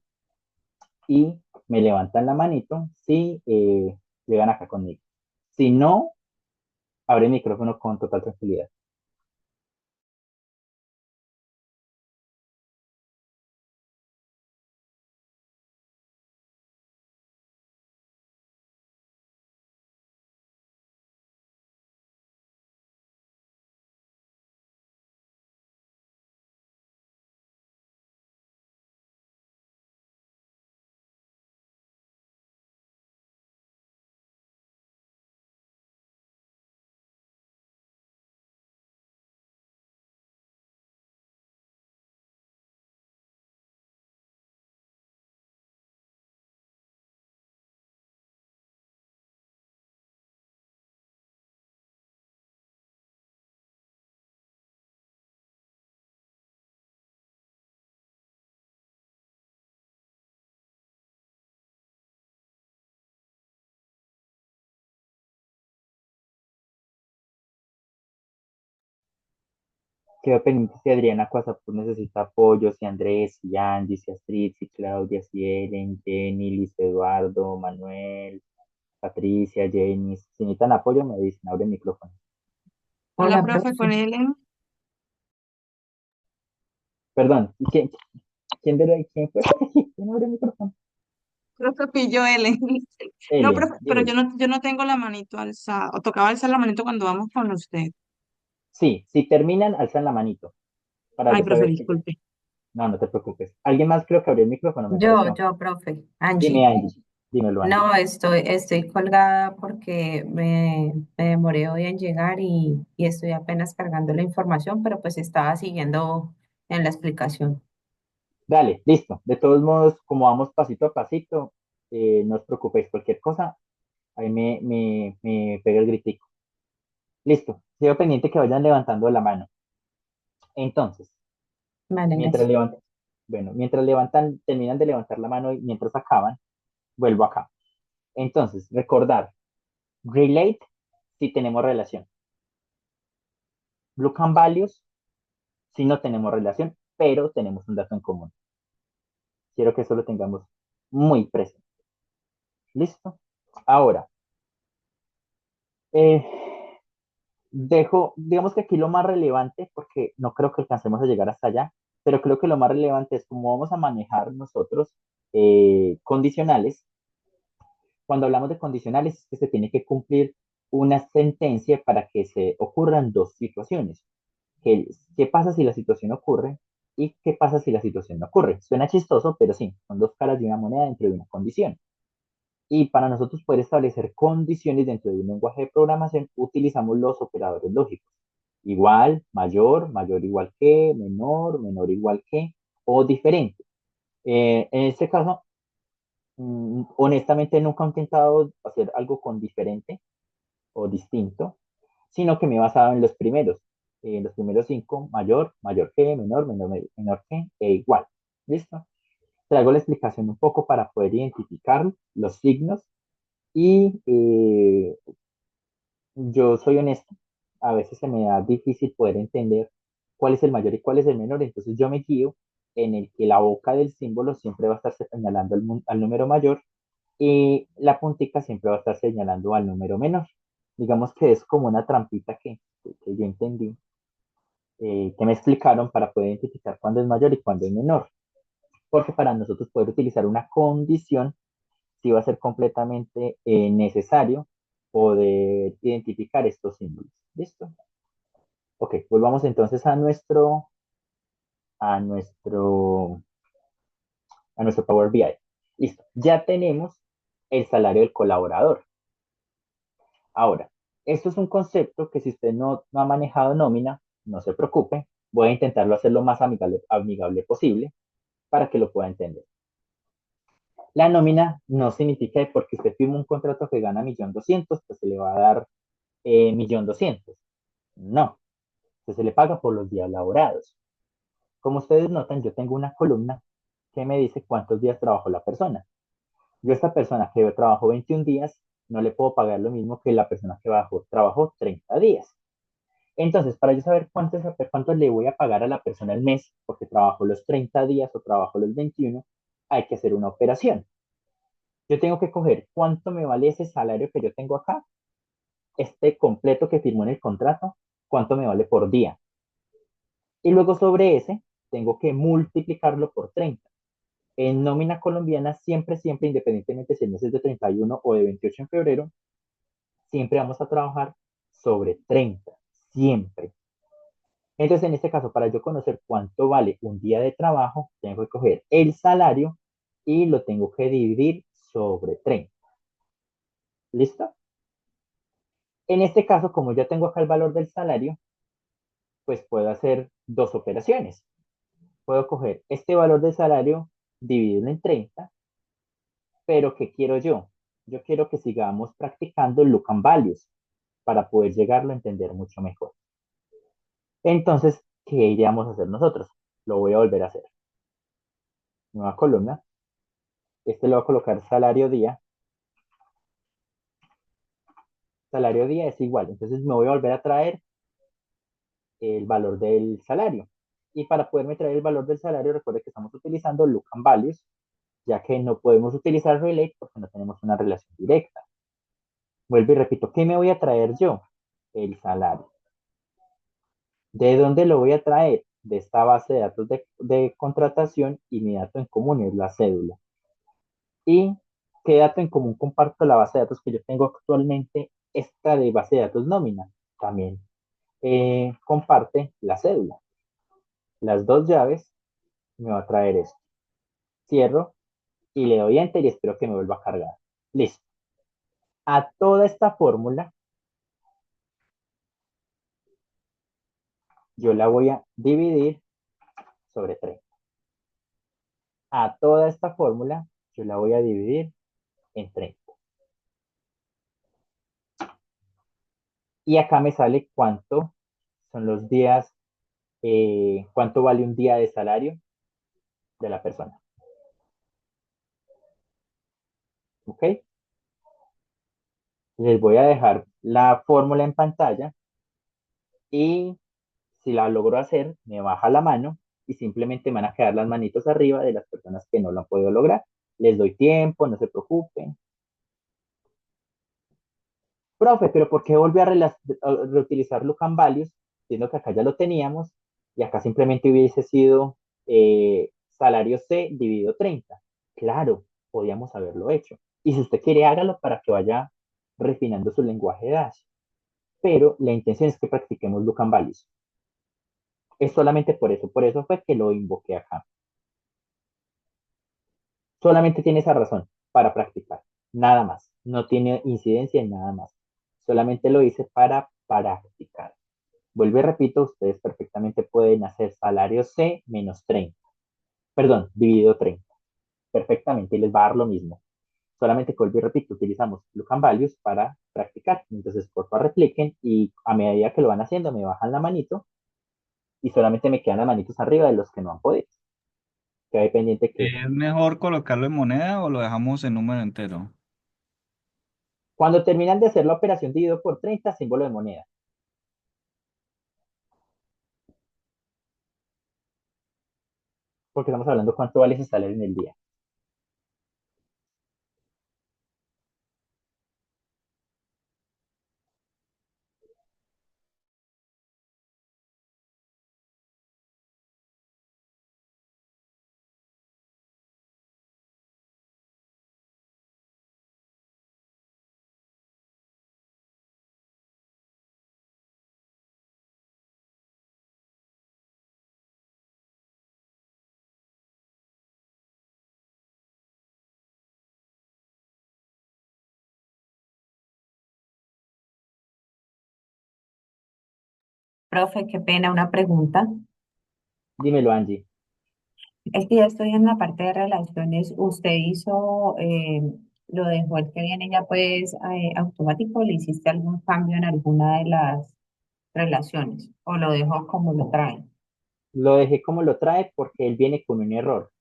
y me levantan la manito si llegan acá conmigo. Si no, abre el micrófono con total tranquilidad. Quedo pendiente si Adriana Coazapur necesita apoyo, si Andrés, si Angie, si Astrid, si Claudia, si Ellen, Jenny, Luis Eduardo, Manuel, Patricia, Jenny. Si necesitan apoyo, me dicen, abre el micrófono. Hola, Hola, profe, con profe. Ellen. Perdón, ¿y quién fue? ¿Quién abre el micrófono? Profe, pillo Ellen. No, Ellen, profe, pero dímelo. yo no tengo la manito alzada. O tocaba alzar la manito cuando vamos con usted. Sí, si terminan, alzan la manito para Ay, yo profe, saber que ya. disculpe. No, no te preocupes. Alguien más creo que abrió el micrófono, me pareció. Profe, Dime, Angie. Angie. Dímelo, Angie. No, estoy colgada porque me demoré hoy en llegar y estoy apenas cargando la información, pero pues estaba siguiendo en la explicación. Dale, listo. De todos modos, como vamos pasito a pasito, no os preocupéis. Cualquier cosa, ahí me pega el gritico. Listo. Sigo pendiente que vayan levantando la mano. Entonces, Vale, mientras gracias. levantan, bueno, mientras levantan, terminan de levantar la mano y mientras acaban, vuelvo acá. Entonces, recordar, relate si tenemos relación. Blue Can Values si no tenemos relación, pero tenemos un dato en común. Quiero que eso lo tengamos muy presente. ¿Listo? Ahora, eh, digamos que aquí lo más relevante, porque no creo que alcancemos a llegar hasta allá, pero creo que lo más relevante es cómo vamos a manejar nosotros condicionales. Cuando hablamos de condicionales, es que se tiene que cumplir una sentencia para que se ocurran dos situaciones. ¿Qué pasa si la situación ocurre y qué pasa si la situación no ocurre? Suena chistoso, pero sí, son dos caras de una moneda dentro de una condición. Y para nosotros poder establecer condiciones dentro de un lenguaje de programación, utilizamos los operadores lógicos. Igual, mayor, mayor igual que, menor, menor igual que, o diferente. En este caso, honestamente nunca he intentado hacer algo con diferente o distinto, sino que me he basado en los primeros. Los primeros cinco, mayor, mayor que, menor, menor, menor que, e igual. ¿Listo? Traigo la explicación un poco para poder identificar los signos y yo soy honesto, a veces se me da difícil poder entender cuál es el mayor y cuál es el menor, entonces yo me guío en el que la boca del símbolo siempre va a estar señalando al número mayor y la puntica siempre va a estar señalando al número menor. Digamos que es como una trampita que yo entendí, que me explicaron para poder identificar cuándo es mayor y cuándo es menor, porque para nosotros poder utilizar una condición sí va a ser completamente necesario poder identificar estos símbolos. ¿Listo? Ok, volvamos entonces a nuestro, a nuestro Power BI. Listo, ya tenemos el salario del colaborador. Ahora, esto es un concepto que si usted no ha manejado nómina, no se preocupe, voy a intentarlo hacer lo más amigable posible para que lo pueda entender. La nómina no significa que porque usted firma un contrato que gana 1.200.000, pues se le va a dar 1.200.000. No, pues se le paga por los días laborados. Como ustedes notan, yo tengo una columna que me dice cuántos días trabajó la persona. Yo a esta persona que trabajó 21 días, no le puedo pagar lo mismo que la persona que trabajó 30 días. Entonces, para yo saber cuánto le voy a pagar a la persona al mes, porque trabajó los 30 días o trabajó los 21, hay que hacer una operación. Yo tengo que coger cuánto me vale ese salario que yo tengo acá, este completo que firmó en el contrato, cuánto me vale por día. Y luego sobre ese, tengo que multiplicarlo por 30. En nómina colombiana, siempre, siempre, independientemente si el mes es de 31 o de 28 en febrero, siempre vamos a trabajar sobre 30, siempre. Entonces, en este caso, para yo conocer cuánto vale un día de trabajo, tengo que coger el salario y lo tengo que dividir sobre 30. ¿Listo? En este caso, como ya tengo acá el valor del salario, pues puedo hacer dos operaciones. Puedo coger este valor del salario, dividirlo en 30, pero ¿qué quiero yo? Yo quiero que sigamos practicando look and values para poder llegarlo a entender mucho mejor. Entonces, ¿qué iríamos a hacer nosotros? Lo voy a volver a hacer. Nueva columna. Este lo voy a colocar salario día. Salario día es igual. Entonces me voy a volver a traer el valor del salario. Y para poderme traer el valor del salario, recuerde que estamos utilizando look and values, ya que no podemos utilizar relate porque no tenemos una relación directa. Vuelvo y repito, ¿qué me voy a traer yo? El salario. ¿De dónde lo voy a traer? De esta base de datos de contratación, y mi dato en común es la cédula. ¿Y qué dato en común comparto la base de datos que yo tengo actualmente? Esta de base de datos nómina también comparte la cédula. Las dos llaves me va a traer esto. Cierro y le doy enter y espero que me vuelva a cargar. Listo. A toda esta fórmula yo la voy a dividir sobre 30. A toda esta fórmula yo la voy a dividir en 30. Y acá me sale cuánto son los días, cuánto vale un día de salario de la persona. ¿Ok? Les voy a dejar la fórmula en pantalla y si la logro hacer, me baja la mano y simplemente van a quedar las manitos arriba de las personas que no lo han podido lograr. Les doy tiempo, no se preocupen. Profe, pero ¿por qué volví a reutilizar look and values? Siendo que acá ya lo teníamos y acá simplemente hubiese sido salario C dividido 30. Claro, podíamos haberlo hecho. Y si usted quiere, hágalo para que vaya refinando su lenguaje de Dash. Pero la intención es que practiquemos look and values. Es solamente por eso fue que lo invoqué acá. Solamente tiene esa razón, para practicar, nada más. No tiene incidencia en nada más. Solamente lo hice para practicar. Vuelvo y repito, ustedes perfectamente pueden hacer salario C menos 30. Perdón, dividido 30. Perfectamente, y les va a dar lo mismo. Solamente que vuelvo y repito, utilizamos look and values para practicar. Entonces, por favor, repliquen y a medida que lo van haciendo, me bajan la manito y solamente me quedan las manitos arriba de los que no han podido. Queda ahí pendiente que ¿Es mejor colocarlo en moneda o lo dejamos en número entero? cuando terminan de hacer la operación dividido por 30, símbolo de moneda. Porque estamos hablando cuánto vale ese salario en el día. Profe, qué pena, una pregunta. Dímelo, Angie. Es que ya estoy en la parte de relaciones. ¿Usted hizo, lo dejó el que viene ya pues automático o le hiciste algún cambio en alguna de las relaciones? ¿O lo dejó como lo trae? Lo dejé como lo trae porque él viene con un error,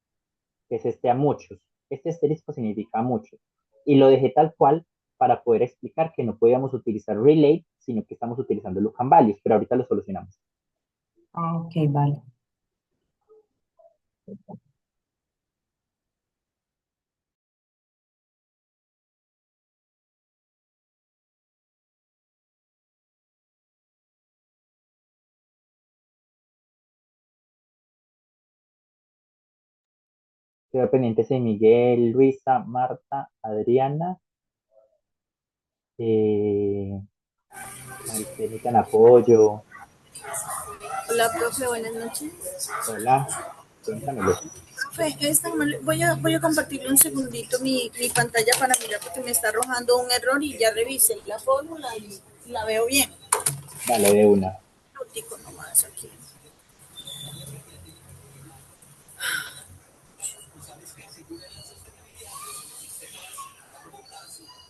que es este a muchos. Este asterisco significa a muchos. Y lo dejé tal cual para poder explicar que no podíamos utilizar relate, sino que estamos utilizando look and values, pero ahorita lo solucionamos. Ah, ok, vale. Quedo pendiente de Miguel, Luisa, Marta, Adriana, eh, Maricel, necesitan apoyo. Hola, profe, buenas noches. Hola, cuéntamelo. Profe, voy a compartirle un segundito mi pantalla para mirar porque me está arrojando un error y ya revisé la fórmula y la veo bien. Dale de una. Un minutico nomás aquí.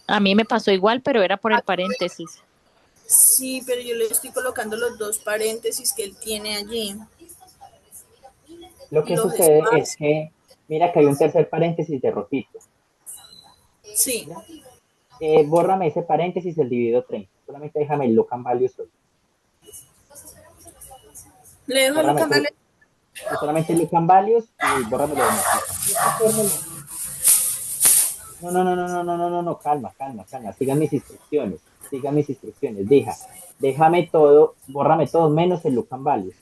A mí me pasó igual, pero era por el paréntesis. Sí, pero yo le estoy colocando los dos paréntesis que él tiene allí Lo y que los sucede es espacios. que, mira que hay un tercer paréntesis de rojito. Sí, ¿Ya? Bórrame ese paréntesis, el dividido 30. Solamente déjame el look and value solo. Le dejo el Bórrame local, tú, vale. tú solamente look and values y bórrame lo demás. Listo. Y esta fórmula, no, no, no, no, no, no, no, no, no, calma, calma, calma. Sigan mis instrucciones. Déjame todo, bórrame todo menos el look and values.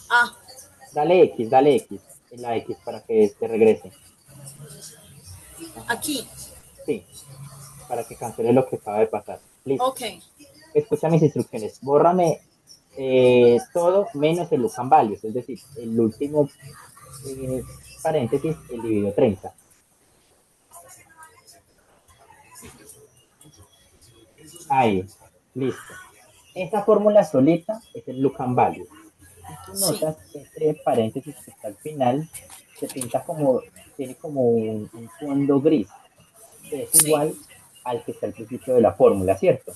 Ah, Dale X en la X para que te regrese. Ajá, aquí. sí, para que cancele lo que acaba de pasar. Listo. Ok. Escucha mis instrucciones. Bórrame todo menos el look and values, es decir, el último eh, paréntesis, el dividido 30. Ahí, listo. Esa fórmula solita es el look and value. Si tú Sí. notas, ese paréntesis que está al final se pinta como, tiene como un fondo gris, que es Sí. igual al que está al principio de la fórmula, ¿cierto?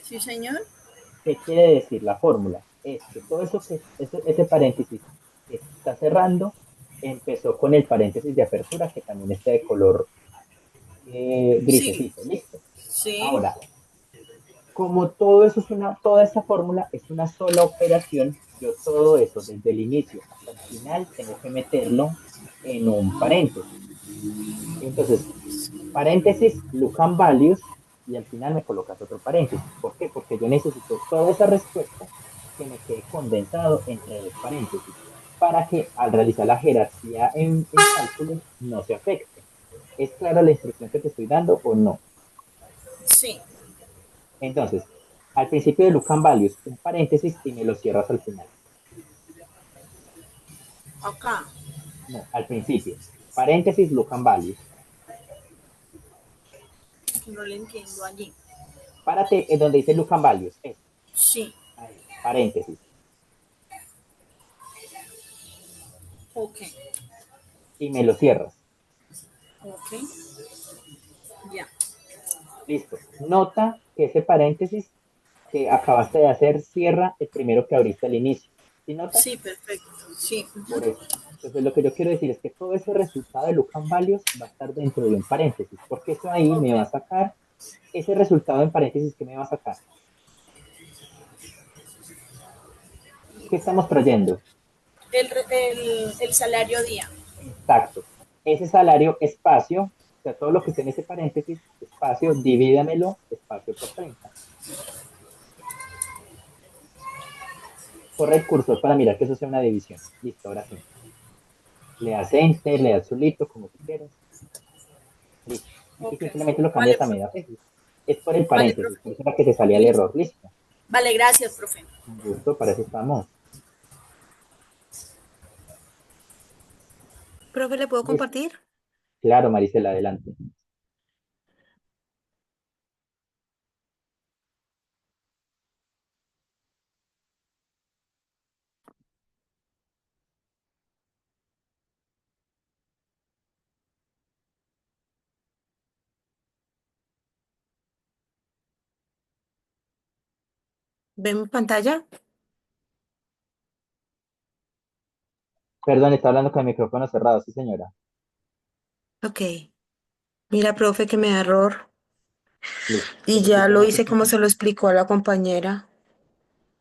Sí, señor. ¿Qué quiere decir la fórmula? Es que todo eso ese paréntesis que está cerrando empezó con el paréntesis de apertura que también está de color Sí. grisecito, listo. Sí. Ahora, como todo eso toda esa fórmula es una sola operación, yo todo eso desde el inicio hasta el final tengo que meterlo en un paréntesis. Entonces, paréntesis, look and values, y al final me colocas otro paréntesis. ¿Por qué? Porque yo necesito toda esa respuesta que me quede condensado entre dos paréntesis, para que al realizar la jerarquía en cálculos no se afecte. ¿Es clara la instrucción que te estoy dando o no? Sí. Entonces, al principio de look and values, un paréntesis y me lo cierras al final. Acá. No, al principio. Paréntesis, look and values. Que no le entiendo allí. Párate en donde dice look and values. Eso. Sí. Ahí. Paréntesis. Ok. Y me lo cierras. Ok. Ya. Listo. Nota que ese paréntesis que acabaste de hacer cierra el primero que abriste al inicio. ¿Sí notas? Sí, perfecto. Sí. Por eso. Entonces, lo que yo quiero decir es que todo ese resultado de look and values va a estar dentro de un paréntesis, porque eso ahí Ok. me va a sacar, ese resultado en paréntesis que me va a sacar. ¿Qué estamos trayendo? El salario día. Exacto. Ese salario, espacio, o sea, todo lo que esté en ese paréntesis, espacio, divídamelo, espacio por 30. Corre el cursor para mirar que eso sea una división. Listo, ahora sí. Le das enter, le das solito, como tú quieras. Listo. Y Ok. simplemente lo Vale, cambias a profe. megapíxeles. Es por el Vale, paréntesis, profe. por eso era que te salía el Listo. error. Listo. Vale, gracias, profe. Un gusto, para eso estamos. Profe, ¿le puedo Listo. compartir? Claro, Maricela, adelante. ¿Ven mi pantalla? Perdón, está hablando con el micrófono cerrado, sí, señora. Ok. Mira, profe, que me da error. Listo. Y Entonces, ya lo simplemente hice como se lo explicó a la compañera.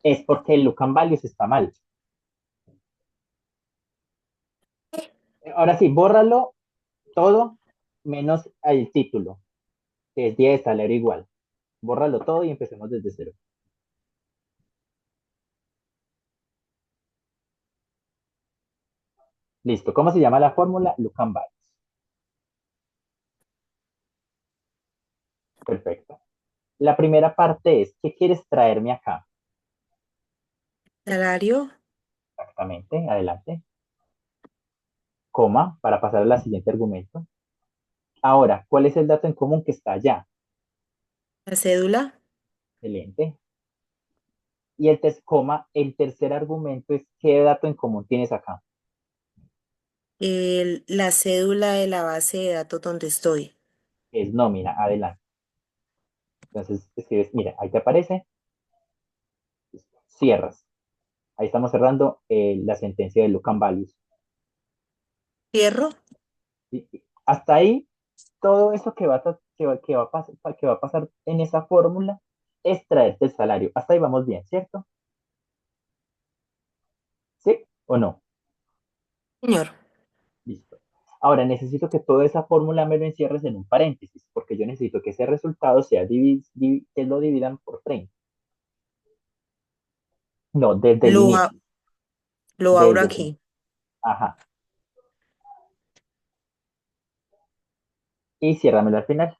es porque el look and values está mal. Ahora sí, bórralo todo menos el título, que es día de salario igual. Bórralo todo y empecemos desde cero. Listo. ¿Cómo se llama la fórmula? Look and values. Perfecto. La primera parte es, ¿qué quieres traerme acá? Salario, Exactamente, adelante. Coma, para pasar al siguiente argumento. Ahora, ¿cuál es el dato en común que está allá? la cédula, Excelente. Y coma, el tercer argumento es, ¿qué dato en común tienes acá? la cédula de la base de datos donde estoy. Es nómina, adelante. Entonces, escribes, mira, ahí te aparece, cierras. Ahí estamos cerrando la sentencia de look and values. Cierro, ¿Sí? Hasta ahí, todo eso que va a pasar en esa fórmula es traerte el salario. Hasta ahí vamos bien, ¿cierto? ¿O no? Señor. Listo. Ahora necesito que toda esa fórmula me lo encierres en un paréntesis, porque yo necesito que ese resultado sea que lo dividan por 30. No, desde el Lo, inicio. lo abro Desde el aquí. Ajá. Y ciérramelo al final.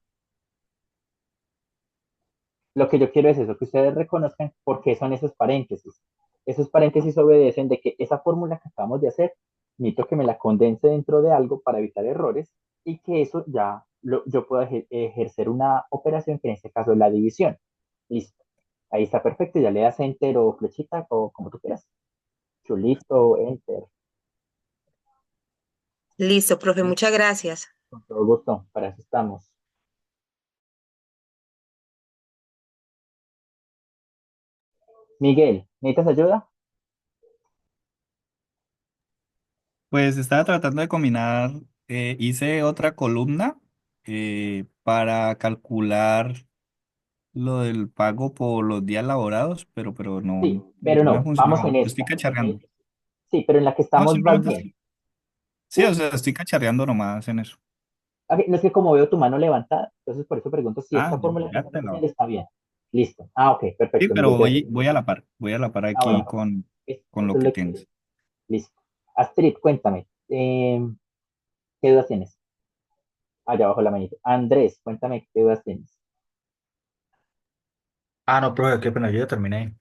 Lo que yo quiero es eso, que ustedes reconozcan por qué son esos paréntesis. Esos paréntesis obedecen de que esa fórmula que acabamos de hacer, necesito que me la condense dentro de algo para evitar errores y que eso ya yo pueda ejercer una operación que en este caso es la división. Listo. Ahí está perfecto, ya le das enter o flechita o como tú quieras. Chulito, enter. Listo, profe, Listo. muchas gracias. Con todo gusto, para eso estamos. Miguel, ¿necesitas ayuda? Pues estaba tratando de combinar, hice otra columna para calcular lo del pago por los días laborados, pero Sí, pero no me ha no, vamos en funcionado. Estoy esta. cacharreando. Sí, pero en la que No, estamos vas simplemente bien. sí, o ¿Sí? sea, estoy cacharreando nomás en eso. Ok, no es que como veo tu mano levantada, entonces por eso pregunto si Ah, esta fórmula que ya estás te haciendo lo. está bien. Listo. Ah, ok, Sí, perfecto, pero Miguel, gracias. voy a la par Bueno, aquí con eso lo es que lo que... tienes. Listo. Astrid, cuéntame, ¿qué dudas tienes? Allá abajo la manito. Andrés, cuéntame, ¿qué dudas tienes? Ah, no, profe, qué pena, yo ya terminé.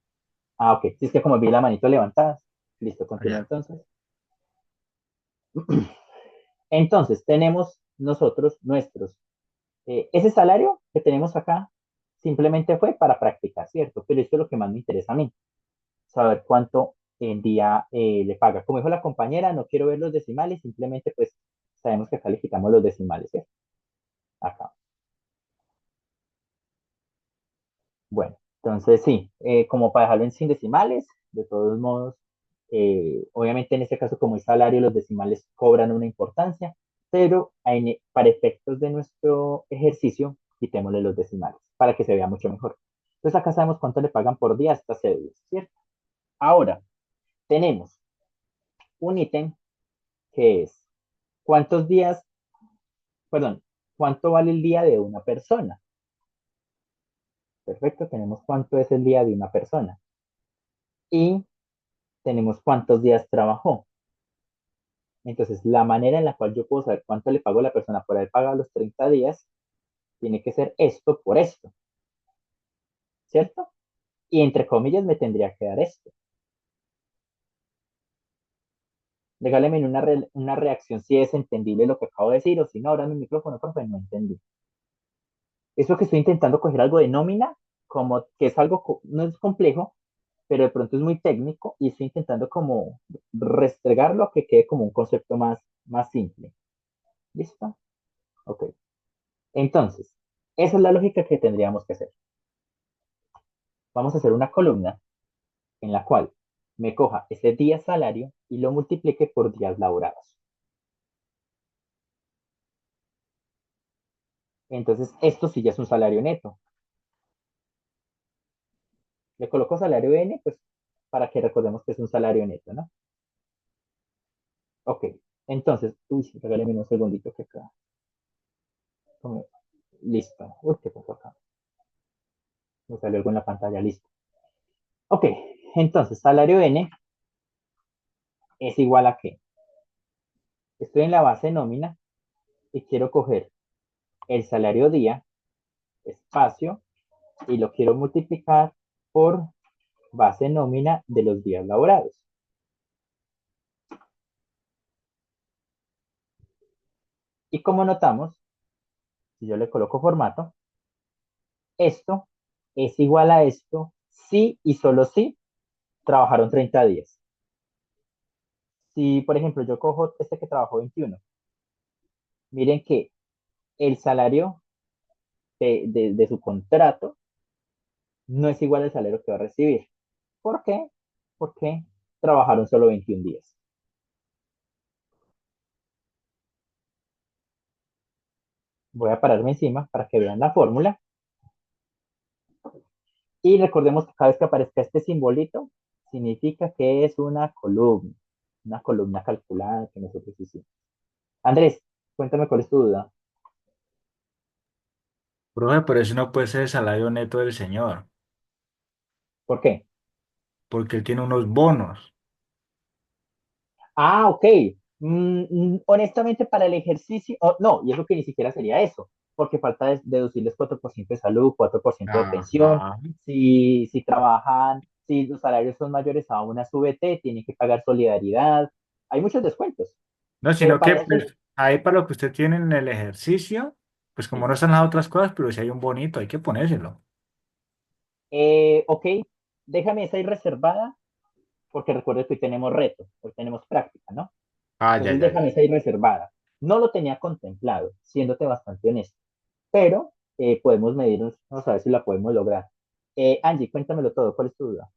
Ah, ok, si es que como vi la manito levantada, listo, continúa Allá. entonces. Entonces, tenemos nosotros nuestros. Ese salario que tenemos acá simplemente fue para practicar, ¿cierto? Pero esto es lo que más me interesa a mí, saber cuánto en día le paga. Como dijo la compañera, no quiero ver los decimales, simplemente pues sabemos que calificamos los decimales, ¿cierto? Acá. Bueno, entonces sí, como para dejarlo en sin decimales, de todos modos, obviamente en este caso como es salario, los decimales cobran una importancia, pero para efectos de nuestro ejercicio, quitémosle los decimales para que se vea mucho mejor. Entonces acá sabemos cuánto le pagan por día a estas cédulas, ¿cierto? Ahora, tenemos un ítem que es cuántos días, perdón, cuánto vale el día de una persona. Perfecto, tenemos cuánto es el día de una persona. Y tenemos cuántos días trabajó. Entonces, la manera en la cual yo puedo saber cuánto le pago a la persona por haber pagado los 30 días tiene que ser esto por esto, ¿cierto? Y entre comillas me tendría que dar esto. Regáleme una reacción si es entendible lo que acabo de decir o si no, ahora mi micrófono, profe, no entendí. Eso que estoy intentando coger algo de nómina, como que es algo, no es complejo, pero de pronto es muy técnico y estoy intentando como restregarlo a que quede como un concepto más simple. ¿Listo? Ok. Entonces, esa es la lógica que tendríamos que hacer. Vamos a hacer una columna en la cual me coja ese día salario y lo multiplique por días laborados. Entonces, esto sí ya es un salario neto. Le coloco salario N, pues para que recordemos que es un salario neto, ¿no? Ok, entonces, uy, regáleme un segundito que acá. Listo. Uy, ¿qué pasó acá? Me salió algo en la pantalla, listo. Ok, entonces, salario N es igual a qué? Estoy en la base nómina y quiero coger el salario día, espacio, y lo quiero multiplicar por base nómina de los días laborados. Y como notamos, si yo le coloco formato, esto es igual a esto si y solo si trabajaron 30 días. Si, por ejemplo, yo cojo este que trabajó 21, miren que el salario de su contrato no es igual al salario que va a recibir. ¿Por qué? Porque trabajaron solo 21 días. Voy a pararme encima para que vean la fórmula. Y recordemos que cada vez que aparezca este simbolito, significa que es una columna. una columna calculada que nosotros hicimos. Andrés, cuéntame cuál es tu duda. Profe, pero eso no puede ser el salario neto del señor, ¿Por qué? porque él tiene unos bonos. Ah, ok. Honestamente, para el ejercicio, no, y eso que ni siquiera sería eso, porque falta deducirles 4% de salud, 4% de pensión. Ajá. Si trabajan, si los salarios son mayores a una SVT, tienen que pagar solidaridad. Hay muchos descuentos. No, sino que Para eso, pues, ahí para lo que usted tiene en el ejercicio, pues como no sí. están las otras cosas, pero si hay un bonito, hay que ponérselo. Ok, déjame esa ahí reservada, porque recuerdo que hoy tenemos reto, hoy tenemos práctica, ¿no? Ah, ya, Entonces ya, ya. déjame esa ahí reservada. No lo tenía contemplado, siéndote bastante honesto, pero podemos medirnos, vamos a ver si la podemos lograr. Angie, cuéntamelo todo, ¿cuál es tu duda?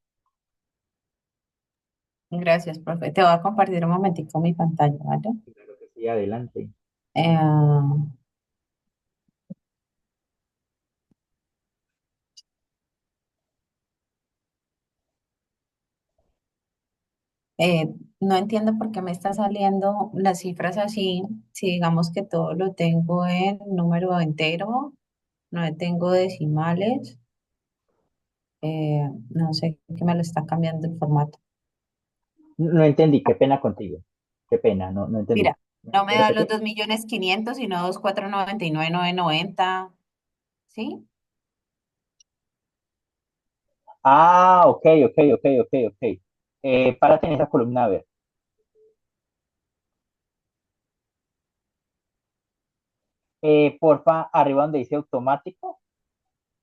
Gracias, profe. Te voy a compartir un momentico mi pantalla, ¿vale? Claro que sí, adelante. Eh, no entiendo por qué me está saliendo las cifras así, si digamos que todo lo tengo en número entero, no tengo decimales, no sé qué me lo está cambiando el formato. No entendí, qué pena contigo. Qué pena, no entendí. Mira, no me ¿Me da los repetir? 2.500.000, sino 2.499.990, ¿sí? Ah, ok. Párate en esa columna, a ver. Porfa, arriba donde dice automático,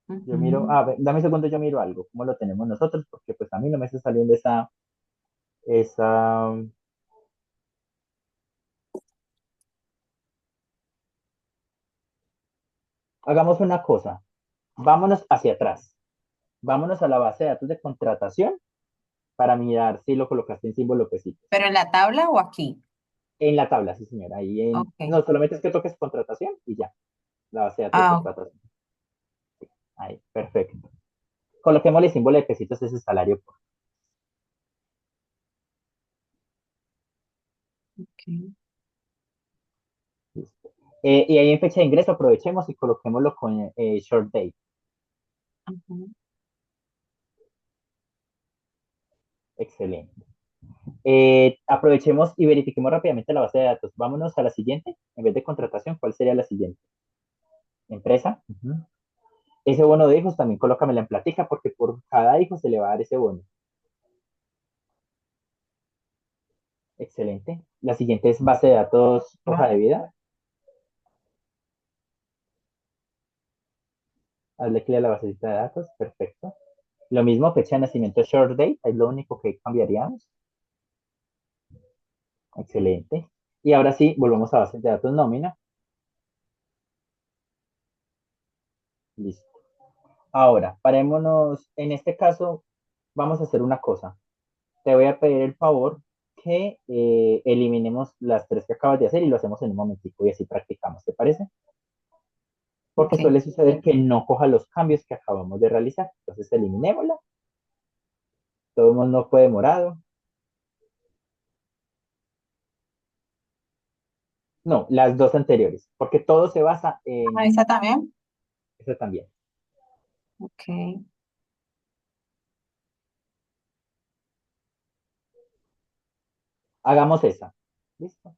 yo miro, Ujú. a ver, dame un segundo, yo miro algo, cómo lo tenemos nosotros, porque pues a mí no me está saliendo esa, hagamos una cosa, vámonos hacia atrás, vámonos a la base de datos de contratación para mirar si lo colocaste en símbolo pesito. ¿Pero en la tabla o aquí? En la tabla, sí señora, Ok. no, solamente es que toques contratación y ya, la base de datos de Ah, contratación. Ahí, perfecto. Coloquémosle símbolo de pesitos a ese salario. ok. Listo. Y ahí en fecha de ingreso aprovechemos y coloquémoslo con short date. Ujú. Excelente. Aprovechemos y verifiquemos rápidamente la base de datos. Vámonos a la siguiente. En vez de contratación, ¿cuál sería la siguiente? Empresa. Ujú. Ese bono de hijos también colócamela en platica porque por cada hijo se le va a dar ese bono. Excelente. La siguiente es base de datos, hoja de vida. Hazle clic a la basecita de datos. Perfecto. Lo mismo, fecha de nacimiento short date. Es lo único que cambiaríamos. Excelente. Y ahora sí, volvemos a bases de datos nómina. Listo. Ahora, parémonos. En este caso, vamos a hacer una cosa. Te voy a pedir el favor que eliminemos las tres que acabas de hacer y lo hacemos en un momentico y así practicamos, ¿te parece? Porque Ok. suele suceder que no coja los cambios que acabamos de realizar. Entonces, eliminémosla. Todo el mundo no fue demorado. No, las dos anteriores, porque todo se basa Ah, en ¿esa también? eso también. Ok. Hagamos esa. ¿Listo?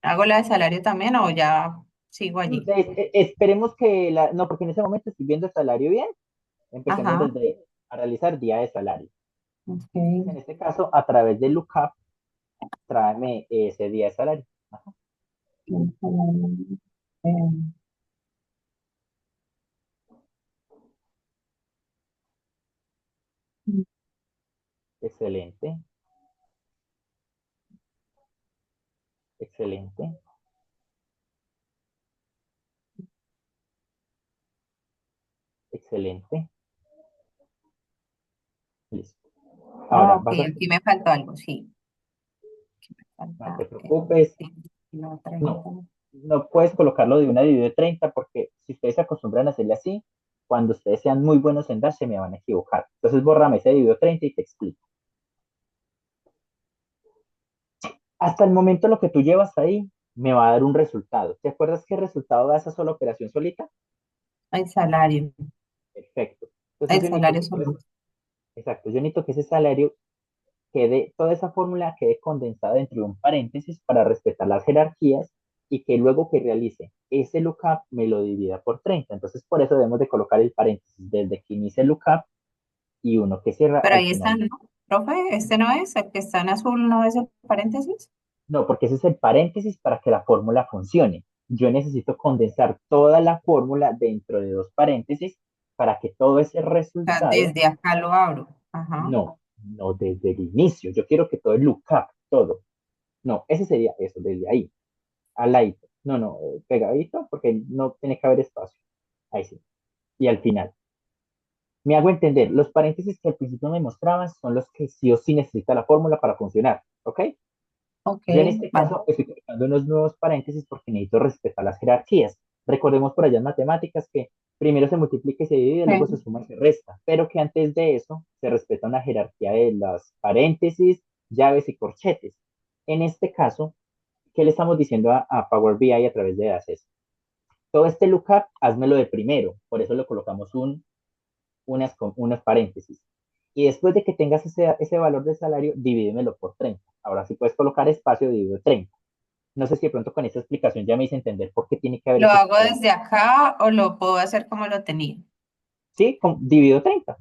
¿Hago la de salario también o ya sigo allí? Esperemos que no, porque en ese momento estoy viendo el salario bien. Empecemos Ajá. desde a realizar día de salario. Ok. En este caso, a través de lookup, tráeme ese día de salario. Ajá. Eh, Excelente, excelente, excelente. Listo. Ahora, ok, vas a, aquí me faltó algo, sí. Aquí me no falta te preocupes. no, No, 30. no puedes colocarlo de una dividido de 30 porque si ustedes se acostumbran a hacerle así, cuando ustedes sean muy buenos en dar, se me van a equivocar. Entonces, bórrame ese dividido 30 y te explico. Hasta el momento lo que tú llevas ahí me va a dar un resultado. ¿Te acuerdas qué resultado da esa sola operación solita? El salario, Perfecto. Entonces el yo necesito salario que solo. exacto, yo necesito que ese salario quede, toda esa fórmula quede condensada dentro de un paréntesis para respetar las jerarquías y que luego que realice ese lookup me lo divida por 30. Entonces por eso debemos de colocar el paréntesis desde que inicia el lookup y uno que cierra Pero al ahí final. está, ¿no? Profe, este no es, el que está en azul no es el paréntesis. No, porque ese es el paréntesis para que la fórmula funcione. Yo necesito condensar toda la fórmula dentro de dos paréntesis para que todo ese O sea, resultado, desde acá lo abro. Ajá. no desde el inicio. Yo quiero que todo el lookup, todo. No, ese sería eso, desde ahí, al ladito. No, pegadito, porque no tiene que haber espacio. Ahí sí. Y al final. Me hago entender, los paréntesis que al principio me mostrabas son los que sí o sí necesita la fórmula para funcionar, ¿ok? Ok, Yo en este vale. caso estoy colocando unos nuevos paréntesis porque necesito respetar las jerarquías. Recordemos por allá en matemáticas que primero se multiplica y se divide, luego se Sí. suma y se resta, pero que antes de eso se respeta una jerarquía de las paréntesis, llaves y corchetes. En este caso, ¿qué le estamos diciendo a Power BI a través de ACES? Todo este lookup, házmelo de primero, por eso le colocamos unos paréntesis. Y después de que tengas ese valor de salario, divídemelo por 30. Ahora sí puedes colocar espacio, dividido 30. No sé si de pronto con esta explicación ya me hice entender por qué tiene que haber ¿Lo esos hago desde paréntesis. acá o lo puedo hacer como lo tenía? Sí, dividido 30,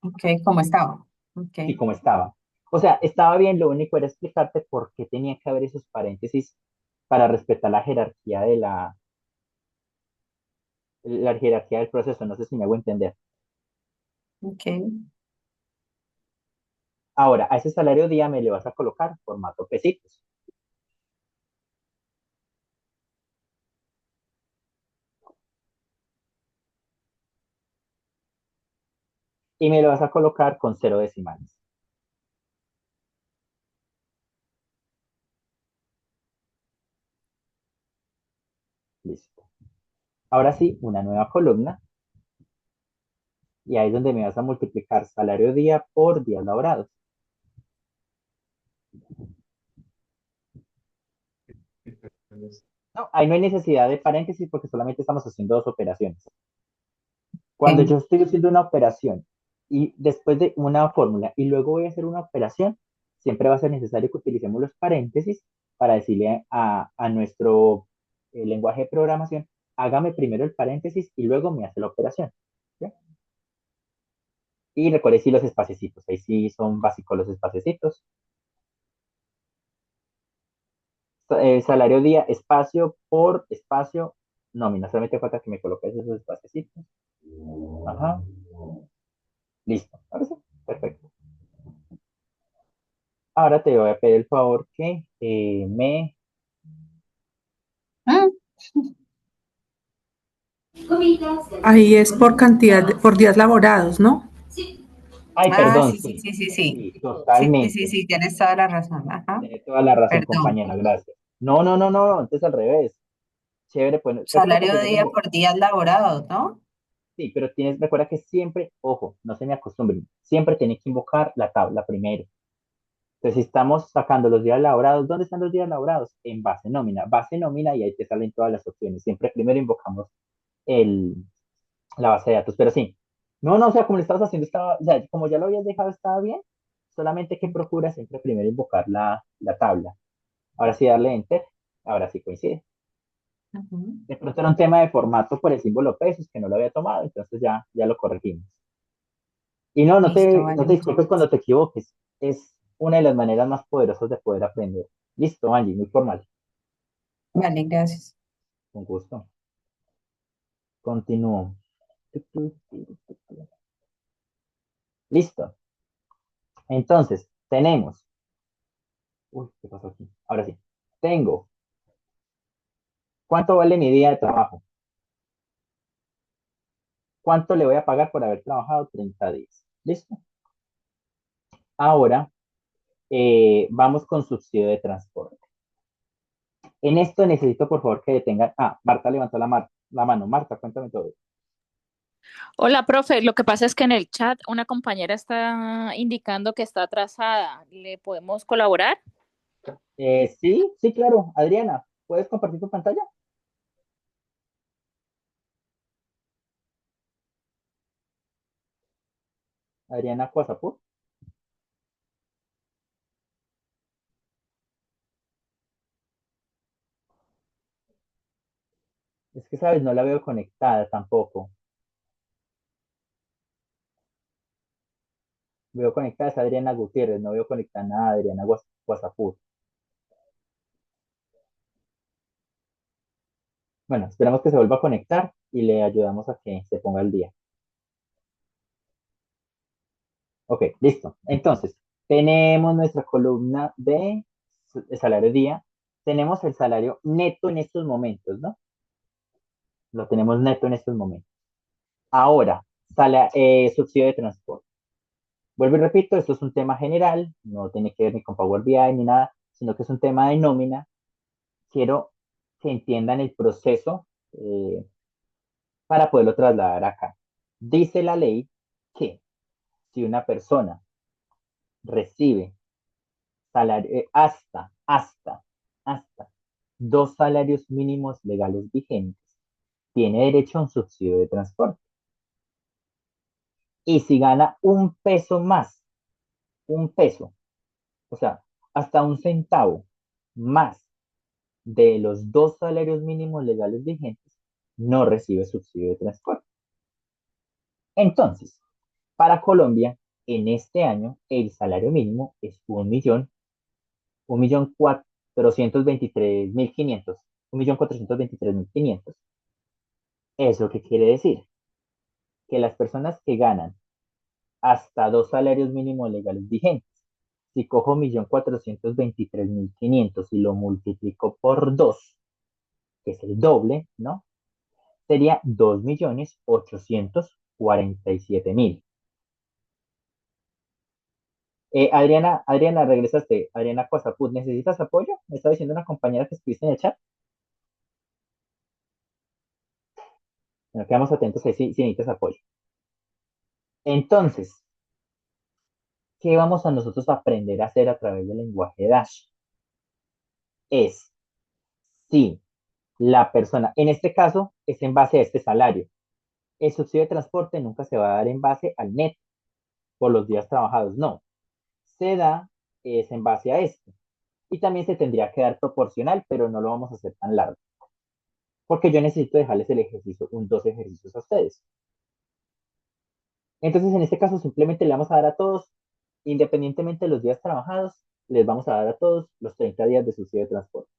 Ok, como estaba. Ok, sí, como estaba. O sea, estaba bien, lo único era explicarte por qué tenía que haber esos paréntesis para respetar la jerarquía del proceso. No sé si me hago entender. ok. Ahora, a ese salario día me le vas a colocar formato pesitos. Y me lo vas a colocar con 0 decimales. Listo. Ahora sí, una nueva columna. Y ahí es donde me vas a multiplicar salario día por días laborados. No, ahí no hay necesidad de paréntesis porque solamente estamos haciendo dos operaciones. Cuando Ok. yo estoy haciendo una operación y después de una fórmula y luego voy a hacer una operación, siempre va a ser necesario que utilicemos los paréntesis para decirle a nuestro lenguaje de programación, hágame primero el paréntesis y luego me hace la operación. ¿Ya? Y recuerde sí los espaciecitos, ahí sí son básicos los espaciecitos. Salario día, espacio por espacio, nómina. Solamente falta que me coloques esos espaciecitos. Ajá, listo. Ahora sí, perfecto. Ahora te voy a pedir el favor que Mm. Ahí es por cantidad, por días laborados, ¿no? Ay, Ah, perdón, sí, sí, sí, sí, sí, sí. sí, Sí, sí, sí, totalmente. sí, tienes toda la razón. Ajá. Tienes toda la razón, Perdón. compañera, gracias. No, entonces al revés. Chévere, pues recuerda que Salario te de día por días laborados, ¿no? sí, pero recuerda que siempre, ojo, no se me acostumbren, siempre tienes que invocar la tabla primero. Entonces, si estamos sacando los días laborados, ¿dónde están los días laborados? En base nómina y ahí te salen todas las opciones. Siempre primero invocamos el, la base de datos, pero sí. No, o sea, como lo estabas haciendo, o sea, como ya lo habías dejado, estaba bien, solamente que procura siempre primero invocar la tabla. Ahora sí darle enter, ahora sí coincide. Ujú. De pronto era un tema de formato por el símbolo pesos que no lo había tomado, entonces ya lo corregimos. Y no, no Listo, te, vale, no te muchas disculpes gracias. cuando te equivoques. Es una de las maneras más poderosas de poder aprender. Listo, Angie, muy formal. Vale, gracias. Con gusto. Continúo. Listo. Entonces, tenemos. Uy, ¿qué pasó aquí? Ahora sí. Tengo. ¿Cuánto vale mi día de trabajo? ¿Cuánto le voy a pagar por haber trabajado 30 días? Listo. Ahora, vamos con subsidio de transporte. En esto necesito, por favor, que detengan. Ah, Marta levantó la mano. Marta, cuéntame todo. Hola, profe. Lo que pasa es que en el chat una compañera está indicando que está atrasada. ¿Le podemos colaborar? Sí, sí, claro. Adriana, ¿puedes compartir tu pantalla? Adriana Cuasapur. Es que, sabes, no la veo conectada tampoco. Veo conectada es Adriana Gutiérrez, no veo conectada nada a Adriana Guasapur. Bueno, esperamos que se vuelva a conectar y le ayudamos a que se ponga al día. Ok, listo. Entonces, tenemos nuestra columna de salario día. Tenemos el salario neto en estos momentos, ¿no? Lo tenemos neto en estos momentos. Ahora, subsidio de transporte. Vuelvo y repito, esto es un tema general, no tiene que ver ni con Power BI ni nada, sino que es un tema de nómina. Quiero que entiendan el proceso para poderlo trasladar acá. Dice la ley que si una persona recibe salario, hasta dos salarios mínimos legales vigentes, tiene derecho a un subsidio de transporte. Y si gana un peso más, un peso, o sea, hasta un centavo más de los dos salarios mínimos legales vigentes, no recibe subsidio de transporte. Entonces, para Colombia, en este año, el salario mínimo es 1.423.500. 1.423.500. ¿Eso qué quiere decir? Que las personas que ganan hasta dos salarios mínimos legales vigentes, si cojo 1.423.500 y lo multiplico por 2, que es el doble, ¿no? Sería 2.847.000. Adriana, regresaste. Adriana Coazaput, ¿necesitas apoyo? Me estaba diciendo una compañera que escribiste en el chat. Bueno, quedamos atentos ahí si necesitas apoyo. Entonces, ¿qué vamos a nosotros a aprender a hacer a través del lenguaje Dash? Es si la persona, en este caso, es en base a este salario. El subsidio de transporte nunca se va a dar en base al neto por los días trabajados, no. Se da es en base a esto. Y también se tendría que dar proporcional, pero no lo vamos a hacer tan largo, porque yo necesito dejarles el ejercicio, dos ejercicios a ustedes. Entonces, en este caso, simplemente le vamos a dar a todos, independientemente de los días trabajados, les vamos a dar a todos los 30 días de subsidio de transporte.